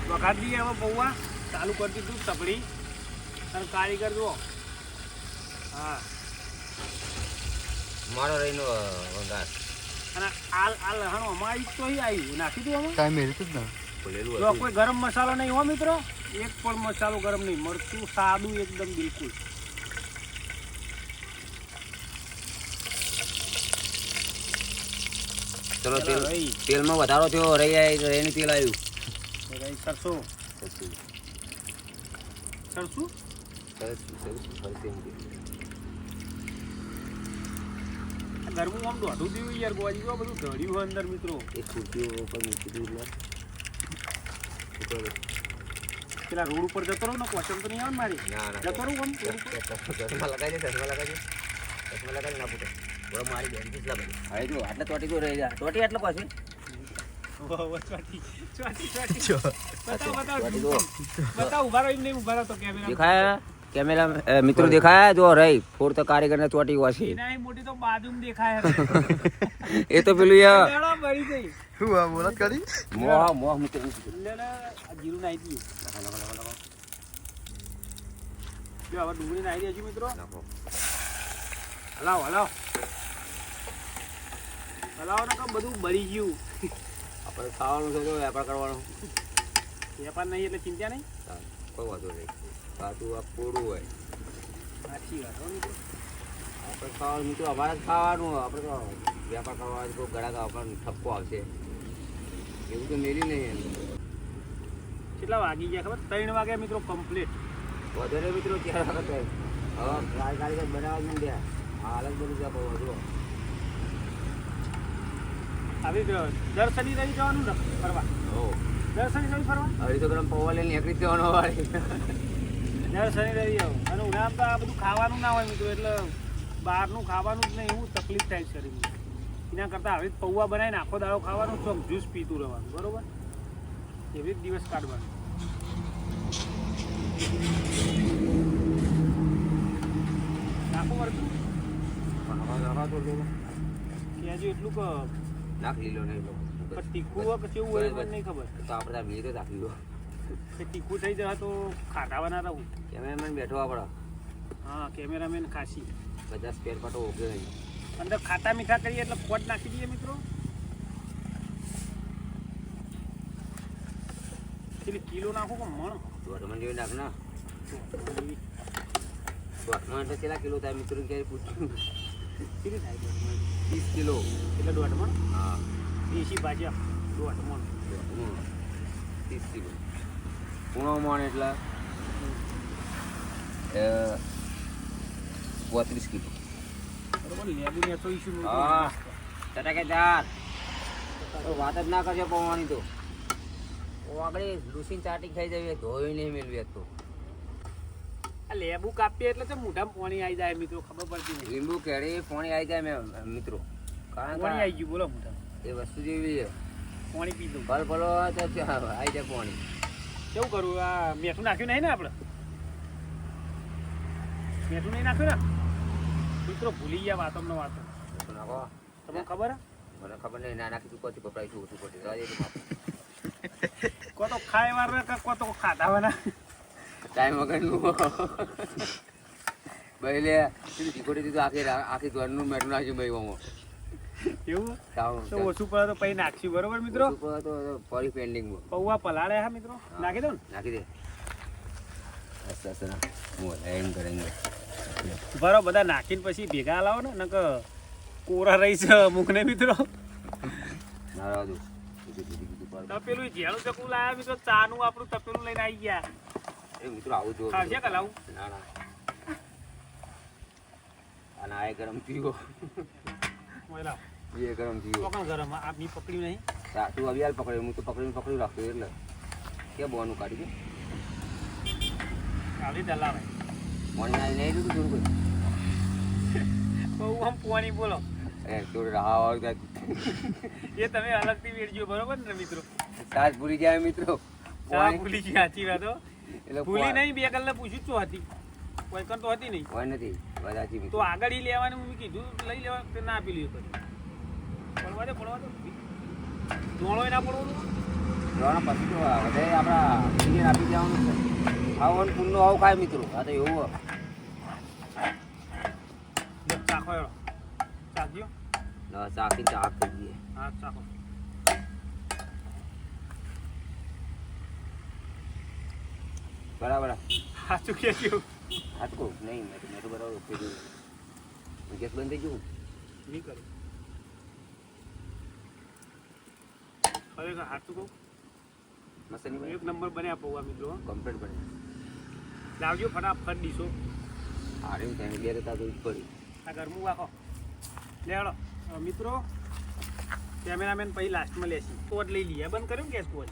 વઘાર દઈએ હવે પૌવા ચાલુ કરી દીધું તપડી અને કારીગર જુઓ હા મારો રહીનો વઘાર અને આ લહણ અમારી તો આવી નાખી દઉં અમે કાંઈ મેળતું જ ના ખોલેલું જો કોઈ ગરમ મસાલો નહીં હો મિત્રો એક પણ મસાલો ગરમ નહીં મરચું સાદું એકદમ બિલકુલ ચલો તેલમાં વધારો થયો રહીનું તેલ આવ્યું સરસો સરસું ગરમું આમ દોઢું દેવું યાર ગોવાજી બધું ધડ્યું હોય અંદર મિત્રો એક ખુરશીઓ ઉપર મૂકી દીધું પેલા રોડ ઉપર જતો રહું ને કોચમ તો નહીં આવે ને મારી ના જતો રહું આમ ચશ્મા લગાવી દે ચશ્મા લગાવી ના પૂછે બરો મારી બેન થી લગાવી હવે જો આટલે ચોટી તો રહી જા ચોટી આટલે પાછી બતાવ ઉભા રહો એમ નહીં ઉભા રહો તો કેમેરા દેખાય કેમેરા મિત્રો દેખાયા જો રહી ફોર તો કારીગર ને ચોટી વાસી એનાય મોટી તો બાજુમાં દેખાય એ તો પેલું યાર લેડા મરી ગઈ શું આ બોલત કરી મોહ મિત્રો લેડા આ જીરું નાઈ દીધું જો હવે ડુંગળી નાઈ દેજો મિત્રો હલાવો હલાવો હલાવો ને બધું બળી ગયું આપણે ખાવાનું છે તો વેપાર કરવાનો વેપાર નહીં એટલે ચિંતા નહીં કોઈ વાંધો નહીં પાછું આ કોડું હોય સાચી વાત હો મિત્રો આપણે ખાવાનું મિત્રો અમારે જ ખાવાનું આપણે તો વેપાર કરવા કોઈ ગળા આપણને ઠપકો આવશે એવું તો મેલી નહીં કેટલા વાગી ગયા ખબર 3 વાગે મિત્રો કમ્પ્લીટ વધારે મિત્રો 4 વખત હવે કારીગર બનાવવા માંડ્યા આ અલગ બધું છે બધું આવી દર શનિ રવિ જવાનું ને ફરવા હો દર શનિ રવિ ફરવા 250 ગ્રામ પૌવા લઈને નીકળી જવાનો વાળી દર શનિ રવિ આવું અને ઉનાળામાં તો આ બધું ખાવાનું ના હોય મિત્રો એટલે બહારનું ખાવાનું જ નહીં એવું તકલીફ થાય શરીરમાં એના કરતાં આવી પૌવા બનાવીને આખો દાડો ખાવાનું ચોક જ્યુસ પીતું રહેવાનું બરોબર એવી જ દિવસ કાઢવાનું નાખો મરતું કહેજો એટલું કે નાખ લીલો નહીં લો પણ તીખું હોય કે કેવું હોય એ મને નહીં ખબર તો આપણે આ બીજો રાખી લો કે તીખું થઈ જાય તો ખાટાવાના રહું કેમેરામેન બેઠો આપણે હા કેમેરામેન ખાસી બધા સ્પેર પાર્ટો ઓકે નહીં અંદર ખાટા મીઠા કરીએ એટલે ખોટ નાખી દઈએ મિત્રો પેલી કિલો નાખો કે મણ દોઢમાં જેવી નાખ ના દોઢમાં એટલે કેટલા કિલો થાય મિત્રો ક્યારે પૂછ્યું કેટલી થાય 30 કિલો એટલે દોઢ મણ હા દેશી ભાજ્યા દોઢ મણ 30 કિલો પૂણો મણ એટલે 35 કિલો બરોબર લેબુ ને તો ઈશ્યુ હા ટટાકેદાર વાત જ ના કરજો પૌવાની તો આગળ લૂસીન ચાટી ખાઈ જઈએ ધોઈ નહીં મેળવી તો આ લેબુ કાપીએ એટલે તો મોઢામાં પાણી આવી જાય મિત્રો ખબર પડતી નહીં લીંબુ કેરી પાણી આવી જાય મિત્રો કારણ પાણી કે આવી ગયું બોલો મોઢામાં એ વસ્તુ જેવી છે પાણી પી દઉં ફળ ફળો તો આવી જાય પાણી કેવું કરવું આ મીઠું નાખ્યું નહીં ને આપણે મીઠું નહીં નાખ્યું ને મિત્રો ભૂલી ગયા વાતોમાં વાતો નાખો તમને ખબર હે મને ખબર નહીં ના નાખી કોથી પકડાઈશું ઓછું પડે કો તો ખાય વાર કો તો ખાધાવાના ટાઈમ વગરનું ભાઈ લે ચીકોટી દીધું આખી ઘરનું મેઠું નાખ્યું ભાઈ આમાં એવું તો ઓછું પડે તો પછી નાખશું બરોબર મિત્રો તો ફરી પેન્ડિંગમાં પૌવા પલાળે હા મિત્રો નાખી દો ને નાખી દે અચ્છા હું એમ કરેંગે બરો બધા નાખીને પછી ભેગા લાવો ને નક કોરા રહી છે અમુક ને મિત્રો ના રાહ દો તપેલું જેનું ચકું લાયા મિત્રો ચાનું આપણું તપેલું લઈને આવી ગયા એ મિત્રો આવું જો ખાવશે કે લાવું ના ના અને આ ગરમ પીવો મોયલા એ ગરમ પીવો કોણ ગરમ આ મી પકડ્યું નહીં તું આવી હાલ પકડ્યું હું તો પકડી રાખતો એટલે કે બોનું કાઢી દે આવી દલાવે મોણી ના નહીં લીધું તું બહુ આમ પોણી બોલો એ થોડું રાહ એ તમે અલગથી વેડજો બરોબર ને મિત્રો સાજ ભૂલી જાય મિત્રો ચા ભૂલી ગઈ સાચી વાત હો એટલે ભૂલી નહીં બે કલાક પૂછ્યું તો હતી કોઈ કર તો હતી નહીં કોઈ નથી બધાથી તો આગળ ઈ લેવાનું મેં કીધું લઈ લેવા તે ના આપી લીધું પડવા દે ધોળો ના પડવાનું જોવાના પછી તો વધારે આપણા ઇન્ડિયન આપી જવાનું છે આવું પૂનનું આવું ખાય મિત્રો આ તો એવું ચાખો એનો ચાખ્યો ચાખી ચાખ કરી દઈએ હા ચાખો બરાબર સાચું કે હાથકો નહીં મેં તો બરાબર ઓકે જોયું ગેસ બંધ થઈ ગયું નહીં કર્યું ખરેખર સાચું કહું મસાની એક નંબર બન્યા પૌવા મિત્રો કમ્પ્લીટ બને લાવજો ફટાફટ ડીશો હારે ત્યાં બે હતા તો પડી આ ગરમું રાખો લે હળો મિત્રો કેમેરામેન પછી લાસ્ટમાં લેશી કોડ લઈ લઈએ બંધ કર્યું ગેસ કોડ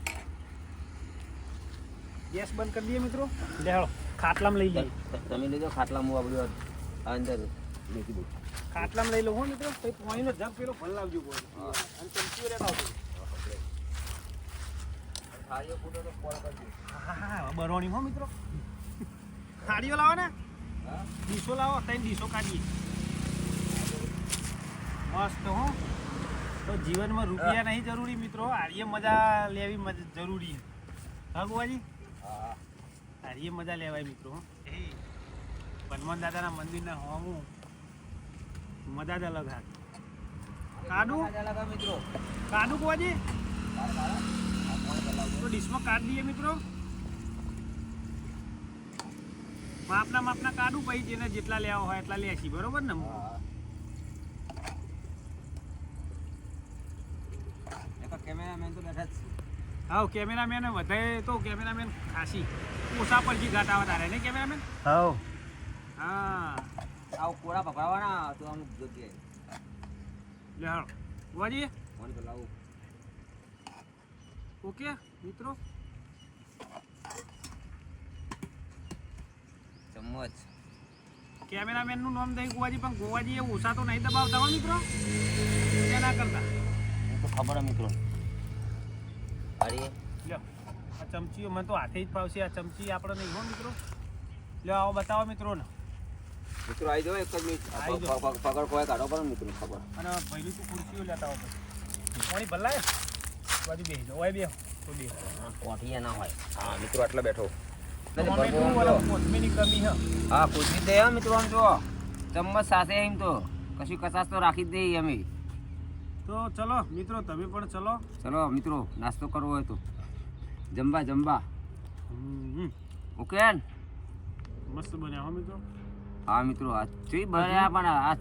ગેસ બંધ કરી દઈએ મિત્રો લે હળો ખાટલામાં લઈ લઈએ તમે લીધો ખાટલામાં આ બધું અંદર મૂકી દઉં ખાટલામાં લઈ લો હો મિત્રો પછી પાણીનો જગ પેલો ભલ લાવજો કોઈ અને ચમચી રે લાવજો હા બરોણી હો મિત્રો થાળીઓ લાવો ને ડીશો લાવો ત્રણ ડીશો કાઢીએ મસ્ત હો તો જીવનમાં રૂપિયા નહીં જરૂરી મિત્રો આર્ય મજા લેવી જરૂરી હા ગોવાજી આર્ય મજા લેવાય મિત્રો એ હનુમાન દાદાના મંદિરના હોમું મજા જ અલગ હા કાઢું મિત્રો કાઢું ગોવાજી તો ડીશમાં કાઢ દઈએ મિત્રો માપના કાઢું પછી જેને જેટલા લેવા હોય એટલા લેશી બરોબર ને કેમેરામેન તો બેઠા જ છે. હા કેમેરામેન વધારે તો કેમેરામેન ખાસી ઓછા પરથી ઘાટ આવે તારે નહીં કેમેરામેન હા હા આવું કોળા પકડવાના તો અમુક જગ્યાએ લે હાલો ગોવાજી ફોન તો લાવું ઓકે મિત્રો ચમચ કેમેરામેનનું નામ દઈ ગોવાજી પણ ગોવાજી એ ઓછા તો નહીં દબાવતા હો મિત્રો એ ના કરતા તો ખબર હે મિત્રો અરે લ્યો આ ચમચીઓ મને તો હાથે જ ફાવશે આ ચમચી આપણે નહીં હો મિત્રો લ્યો આવો બતાવો મિત્રોને મિત્રો આવી જાઓ એક જ મિનિટ આવી જાઓ. પકડ કોઈ કાઢો પણ મિત્રો ખબર અને પહેલી તો ખુરશીઓ લેતા આવો પાણી ભલાય બાજુ બેસી જાઓ ઓય બે તો બે કોઠિયા ના હોય હા મિત્રો આટલા બેઠો ટોમેટું વાળા કોથમીરની કમી હ હા કોથમીર દે હા મિત્રો આમ જો ચમચ સાથે એમ તો કશું કચાશ તો રાખી જ દઈએ અમે તો ચલો મિત્રો તમે પણ ચલો ચલો મિત્રો નાસ્તો કરવો હોય તો જમવા ઓકે મસ્ત બન્યા હો મિત્રો હા મિત્રો આ જોઈ બન્યા પણ આ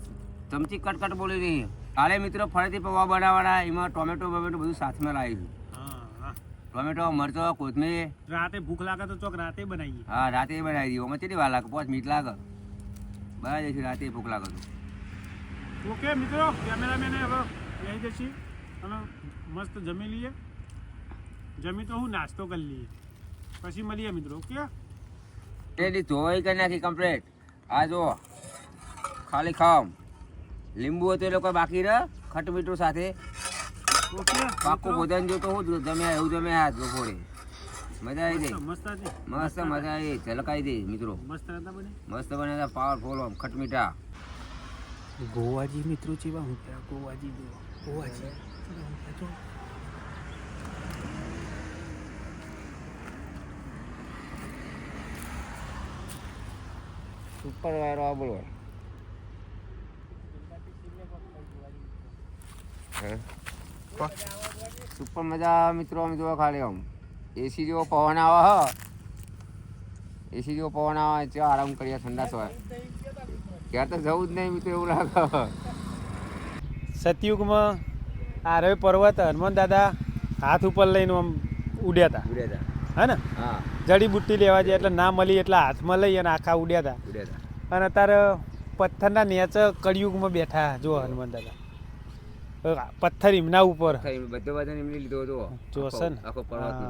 ચમચી કટકટ બોલી રહી કાલે મિત્રો ફરીથી પૌવા બનાવવાના એમાં ટોમેટો બધું સાથમાં લાવી હા હા ટોમેટો મરચો કોથમીર રાતે ભૂખ લાગે તો ચોક રાતે બનાવીએ હા રાતે બનાવી દઈએ આમાં કેટલી વાર લાગે 5 મિનિટ લાગે બનાવી દઈશું રાતે ભૂખ લાગે તો ઓકે મિત્રો કેમેરામેને હવે બેસી જશે અને મસ્ત જમી લઈએ જમી તો હું નાસ્તો કરી લઈએ પછી મળીએ મિત્રો ઓકે એની ધોવાઈ કરી નાખી કમ્પ્લીટ આ જો ખાલી ખામ લીંબુ હતું એ લોકો બાકી રહે ખટ મીઠું સાથે ઓકે પાકું ભોજન જો તો હું જમ્યા એવું જમ્યા બપોરે મજા આવી ગઈ મસ્ત હતી મસ્ત મજા આવી ઝલકાઈ દઈ મિત્રો મસ્ત હતા બને મસ્ત બન્યા હતા પાવરફુલ આમ ખટ મીઠા ગોવાજી મિત્રો જેવા હું ત્યાં ગોવાજી ગોવાજી સુપર વાયરો આ બોલો સુપર મજા મિત્રો આમ જોવા ખાલી આમ એસી જેવો પવન આવે હ એસી જેવો પવન આવે ચા આરામ કરીએ ઠંડા હોય ક્યાં તો જવું જ નહીં મિત્રો એવું લાગે સતયુગમાં આરવે પર્વત હનુમાન દાદા હાથ ઉપર લઈને આમ ઉડ્યા હતા હે ને હા જડીબુટ્ટી લેવા જાય એટલે ના મળી એટલે હાથમાં લઈ અને આખા ઉડ્યા હતા અને અત્યારે પથ્થરના નેચે કળિયુગમાં બેઠા જો હનુમાન દાદા પથ્થર એમના ઉપર બધો બધો એમને લીધો હતો જોશે ને આખો પર્વત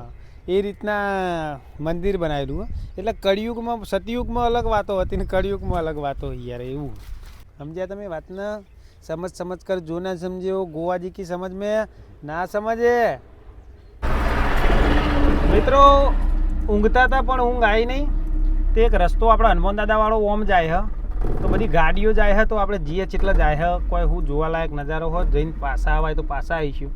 એ રીતના મંદિર બનાવેલું એટલે કળિયુગમાં સતયુગમાં અલગ વાતો હતી ને કળિયુગમાં અલગ વાતો યાર એવું સમજ્યા તમે વાતને समझ कर जो ना समझे वो गोवा जी की समझ में ना समझे મિત્રો ઊંઘતા હતા પણ ઊંઘ આવી નહીં તે એક રસ્તો આપણે હનુમાન દાદા વાળો ઓમ જાય હ તો બધી ગાડીઓ જાય હ તો આપણે જઈએ જેટલા જાય હ કોઈ હું જોવાલાયક નજારો હોય જઈને પાછા આવાય તો પાછા આવીશું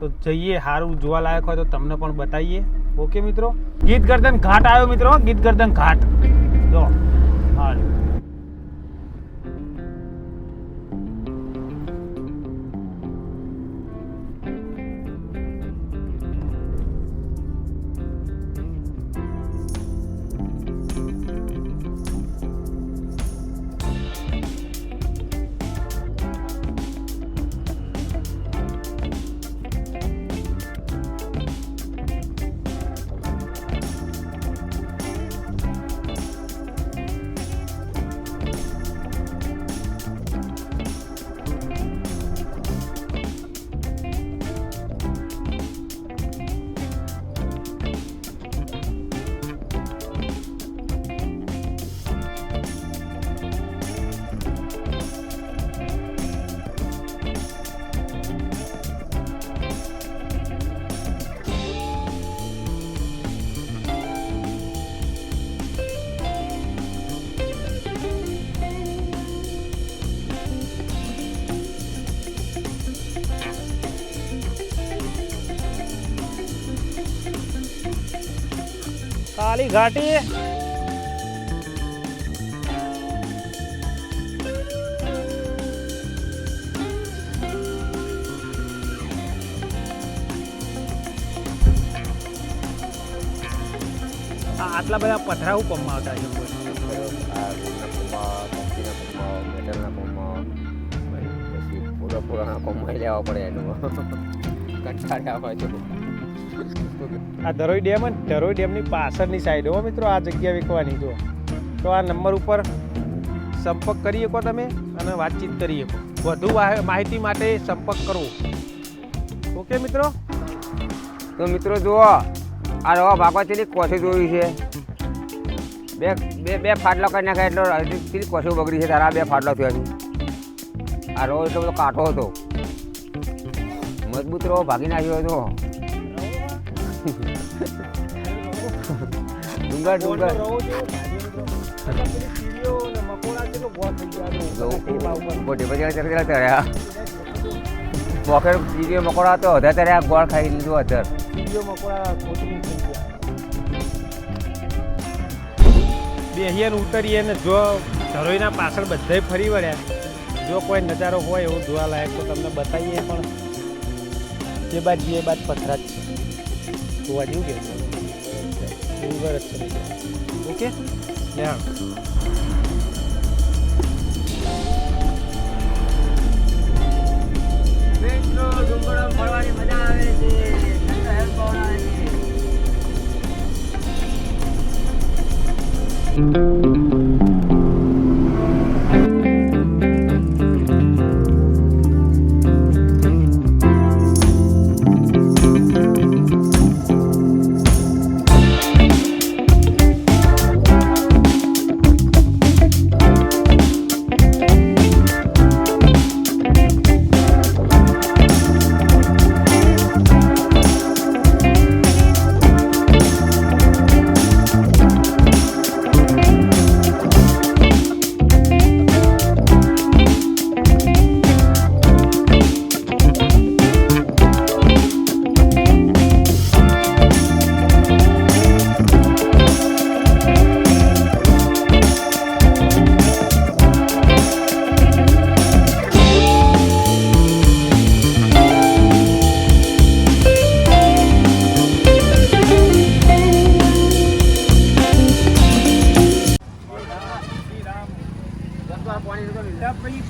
તો જઈએ સારું જોવાલાયક હોય તો તમને પણ બતાવીએ ઓકે મિત્રો ગીત ગર્દન ઘાટ આવ્યો મિત્રો ગીત ગર્દન ઘાટ જો હા કાળી ઘાટી આટલા બધા પથરા હું પમમાં આવતા છે પૂરા કોમમાં લેવા પડે એનું કંટાળે આવે છે. આ ધરોઈ ડેમ ને ધરોઈ ડેમની પાછળની સાઈડ હો મિત્રો આ જગ્યા વેચવાની જો તો આ નંબર ઉપર સંપર્ક કરી શકો તમે અને વાતચીત કરી શકો. વધુ માહિતી માટે સંપર્ક કરવો. ઓકે મિત્રો. તો મિત્રો જુઓ આ રવા ભાગવા તેની કોઠી જોઈ છે. બે બે બે ફાટલો કરી નાખે એટલો તેની કોઠી બગડી છે. તારા બે ફાટલો થયા છે. આ રવો એટલો બધો કાઠો હતો, મજબૂત રવો ભાગી નાખ્યો હતો. ડુંગર ડુંગર ગોટી પછી ચડ્યા પોકેટ ચીડીઓ મકોડા હતો અધા ત્યારે આ ગોળ ખાઈ લીધું. અધર બેહીએ ઉતરીએ ને જો ધરોઈના પાછળ બધાય ફરી વળ્યા. જો કોઈ નજારો હોય એવું જોવા લાયક તો તમને બતાવીએ, પણ જે બાદ પથરા જ છે જોવા જેવું કે ડુંગર જ છે. ઓકે ડુંગરો ફરવાની મજા આવે છે.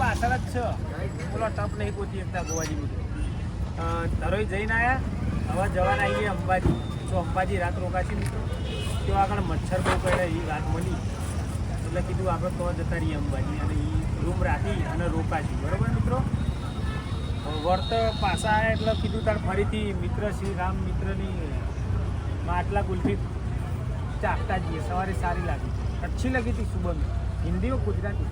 પાછળ જ છે. બોલો ટપ નહીં પહોંચી એકતા ગોવાજી મિત્રો. ધરોઈ જઈને આવ્યા, હવે જવાના આવીએ અંબાજી. જો અંબાજી રાત રોકાશી મિત્રો. તો આગળ મચ્છર બહુ પડે એ વાત મળી એટલે કીધું આપણે તો જતા રહીએ અંબાજી અને એ રૂમ રાખી અને રોકાશી. બરાબર મિત્રો. વર્ત પાછા આવ્યા એટલે કીધું તાર ફરીથી મિત્ર શ્રી રામ મિત્રની માટલા ગુલ્ફી ચાખતા જઈએ. સવારે સારી લાગી, अच्छी लगी थी सुबह में. हिंदी और गुजराती?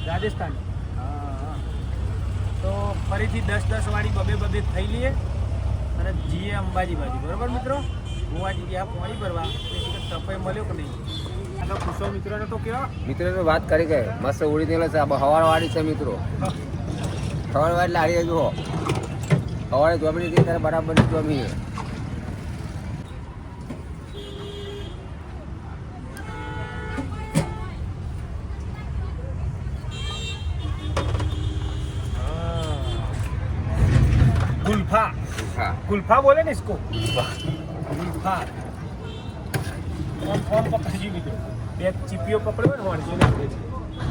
રાજસ્થાની. હા. તો ફરીથી 10-10 વાળી બબે થઈ લઈએ અને જઈએ અંબાજી બાજુ. બરાબર મિત્રો. ગોવાજી ગયા પાણી ભરવા તપે મળ્યો કે નહીં? આ ખુશો મિત્રોને તો કેવા મિત્રોને વાત કરી કે મસ્ત ઉડી ગયેલો છે. હવારવાળી છે મિત્રો. સવારવાળી લાડી જુઓ. સવારે જોબી હતી ત્યારે બરાબર જોબી. गुल्फा. गुल्फा बोले ना इसको. गुल्फा. ફોન પકડી મિત્રો. બે ચીપીઓ પકડ્યો ને વાણજો ને.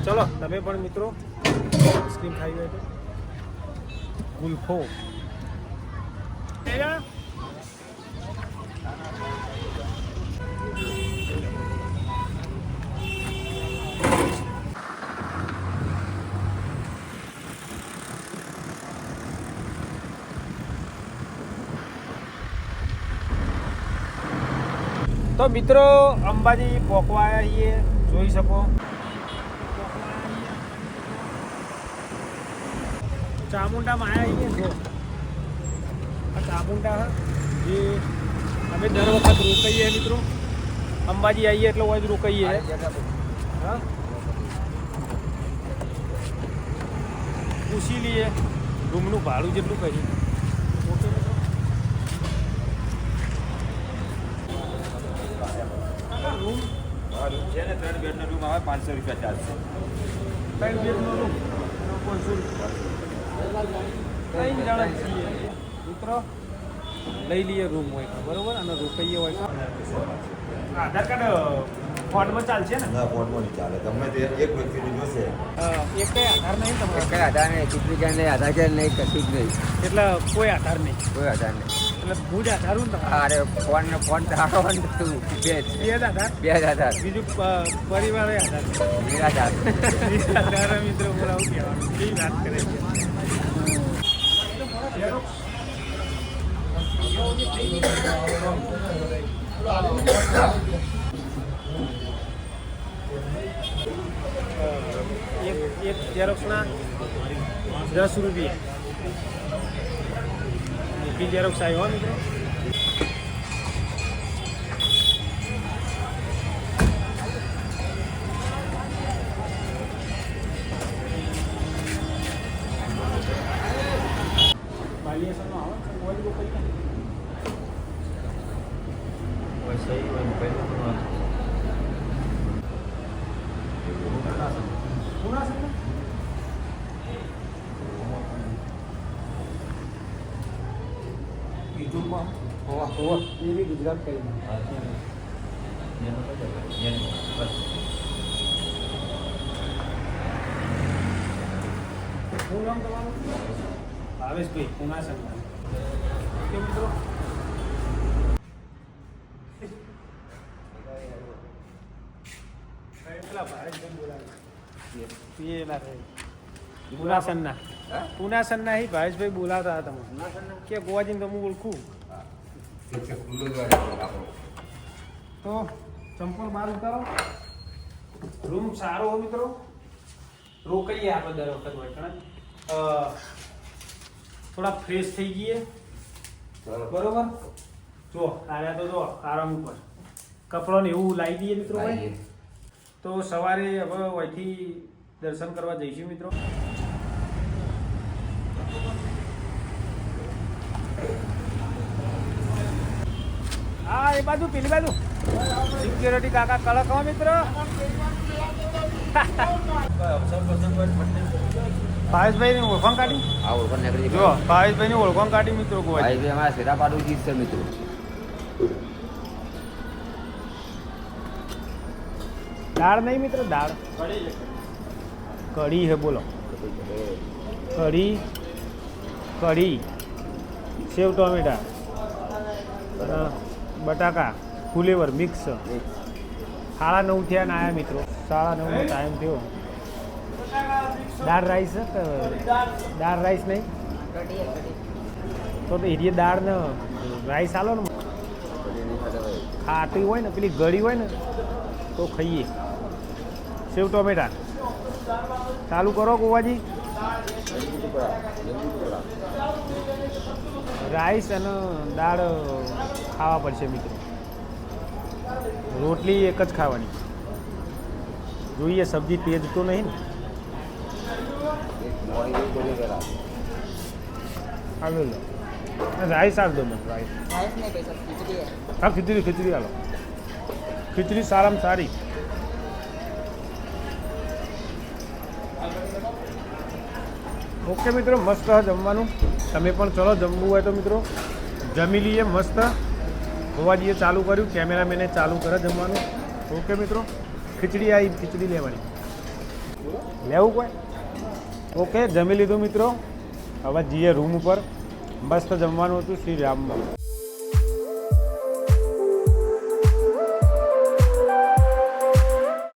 ચલો તમે પણ મિત્રો આઈસ્ક્રીમ ખાઈ હોય તો ગુલ્ફો. તો મિત્રો અંબાજી પહોંચવા આવ્યા છીએ. જોઈ શકો ચામુંડામાં આવ્યા છીએ. જો આ ચામુંડા જે અમે દર વખત રોકાઈએ મિત્રો. અંબાજી આવીએ એટલે હોય જ રોકાઈએ. હા, પૂછી લઈએ રૂમનું ભાડું જેટલું કરીએ. ઓકે મિત્રો. છે ને 3 બેડનો રૂમ આવે 500 રૂપિયા ચાર્જ છે. 3 બેડનો રૂમ 500 રૂપિયા. 3 જણા છીએ મિત્રો, લઈ લઈએ રૂમ હોય તો બરોબર, અને રોકાઈએ હોય તો આધાર કાર્ડ ફોનમાં ચાલશે ને? ના ફોનમાં નહીં ચાલે, ગમે તે એક વ્યક્તિનું જોશે. એક કઈ આધાર નહીં તમારે? કઈ આધાર નહીં, ચૂંટણી કાર્ડ નહીં, આધાર કાર્ડ નહીં, કશું જ નહીં, એટલે કોઈ આધાર નહીં, કોઈ આધાર નહીં. એટલે હું જ આધાર હું ને તમારે? અરે ફોન તારો ને તું બે જ બે જ આધાર, બે જ આધાર, બીજું પરિવારે આધાર. નિરાધાર. આધાર મિત્રો બોલાવું કહેવાનું, કેવી વાત કરે છે. એક ઝેરોક્સના 10 રૂપિયા. મોટી ઝેરોક્સ આવી હો મિત્રો. વાલિએશનનો આવે છે મોબાઈલ બુક કરી એ બી ગુજરાત કરી શું નામ તમારું? ભાવેશભાઈ પુનાસન. ઓકે મિત્રો, પેલા ભાવેશભાઈ બોલાવે પુનાસનના પુનાસનના હી ભાવેશભાઈ બોલાવતા હતા તમે કે ગોવાજીને તો હું ઓળખું. તો ચંપલ બહાર ઉતારો. રૂમ સારો હો મિત્રો, રોકાઈએ આપણે દર વખત હોય કારણ થોડા ફ્રેશ થઈ જઈએ બરોબર. જો આવ્યા તો જો આરામ ઉપર કપડોને એવું લાવી દઈએ મિત્રો ભાઈ. તો સવારે હવે અહીંથી દર્શન કરવા જઈશું મિત્રો. હા એ બાજુ પેલી બાજુ સિક્યોરિટી કાકા કડક હો મિત્રો. ભાવેશભાઈ ની ઓળખાણ કાઢી. આ ઓળખાણ નીકળી જો ભાવેશભાઈ ની ઓળખાણ કાઢી મિત્રો. ભાઈ અમારા સેરાપાડું જીત છે મિત્રો. દાળ નહીં મિત્રો, દાળ કઢી હે. બોલો કઢી, કઢી, સેવ ટોમેટા, બટાકા, ફુલેવર મિક્સ. 9:30 થયા ને આયા મિત્રો. 9:30 ટાઈમ થયો. દાળ રાઈસ છે કે દાળ રાઈસ નહીં તો એરિયે દાળ ને રાઈસ આલો ને. ખાટી હોય ને પેલી ગળી હોય ને તો ખાઈએ. સેવ ટોમેટા ચાલુ કરો ગોવાજી. રાઈસ અને દાળ ખાવા પડશે મિત્રો. રોટલી એક જ ખાવાની. જોઈએ સબ્જી તેજ તો નહીં ને. આવી લો રાઈસ આપી દો મને. રાઈસ હા, ખીચડી આલો. ખીચડી સારામાં સારી. ઓકે મિત્રો, મસ્ત જમવાનું. તમે પણ ચલો જમવું હોય તો મિત્રો જમી લઈએ મસ્ત. ગોવાજીએ ચાલુ કર્યું, કેમેરામેને ચાલુ કરે જમવાનું. ઓકે મિત્રો, ખીચડી આવી, ખીચડી લેવાની. લેવું કોઈ? ઓકે, જમી લીધું મિત્રો. હવે જઈએ રૂમ ઉપર. મસ્ત જમવાનું હતું શ્રી રામમાં.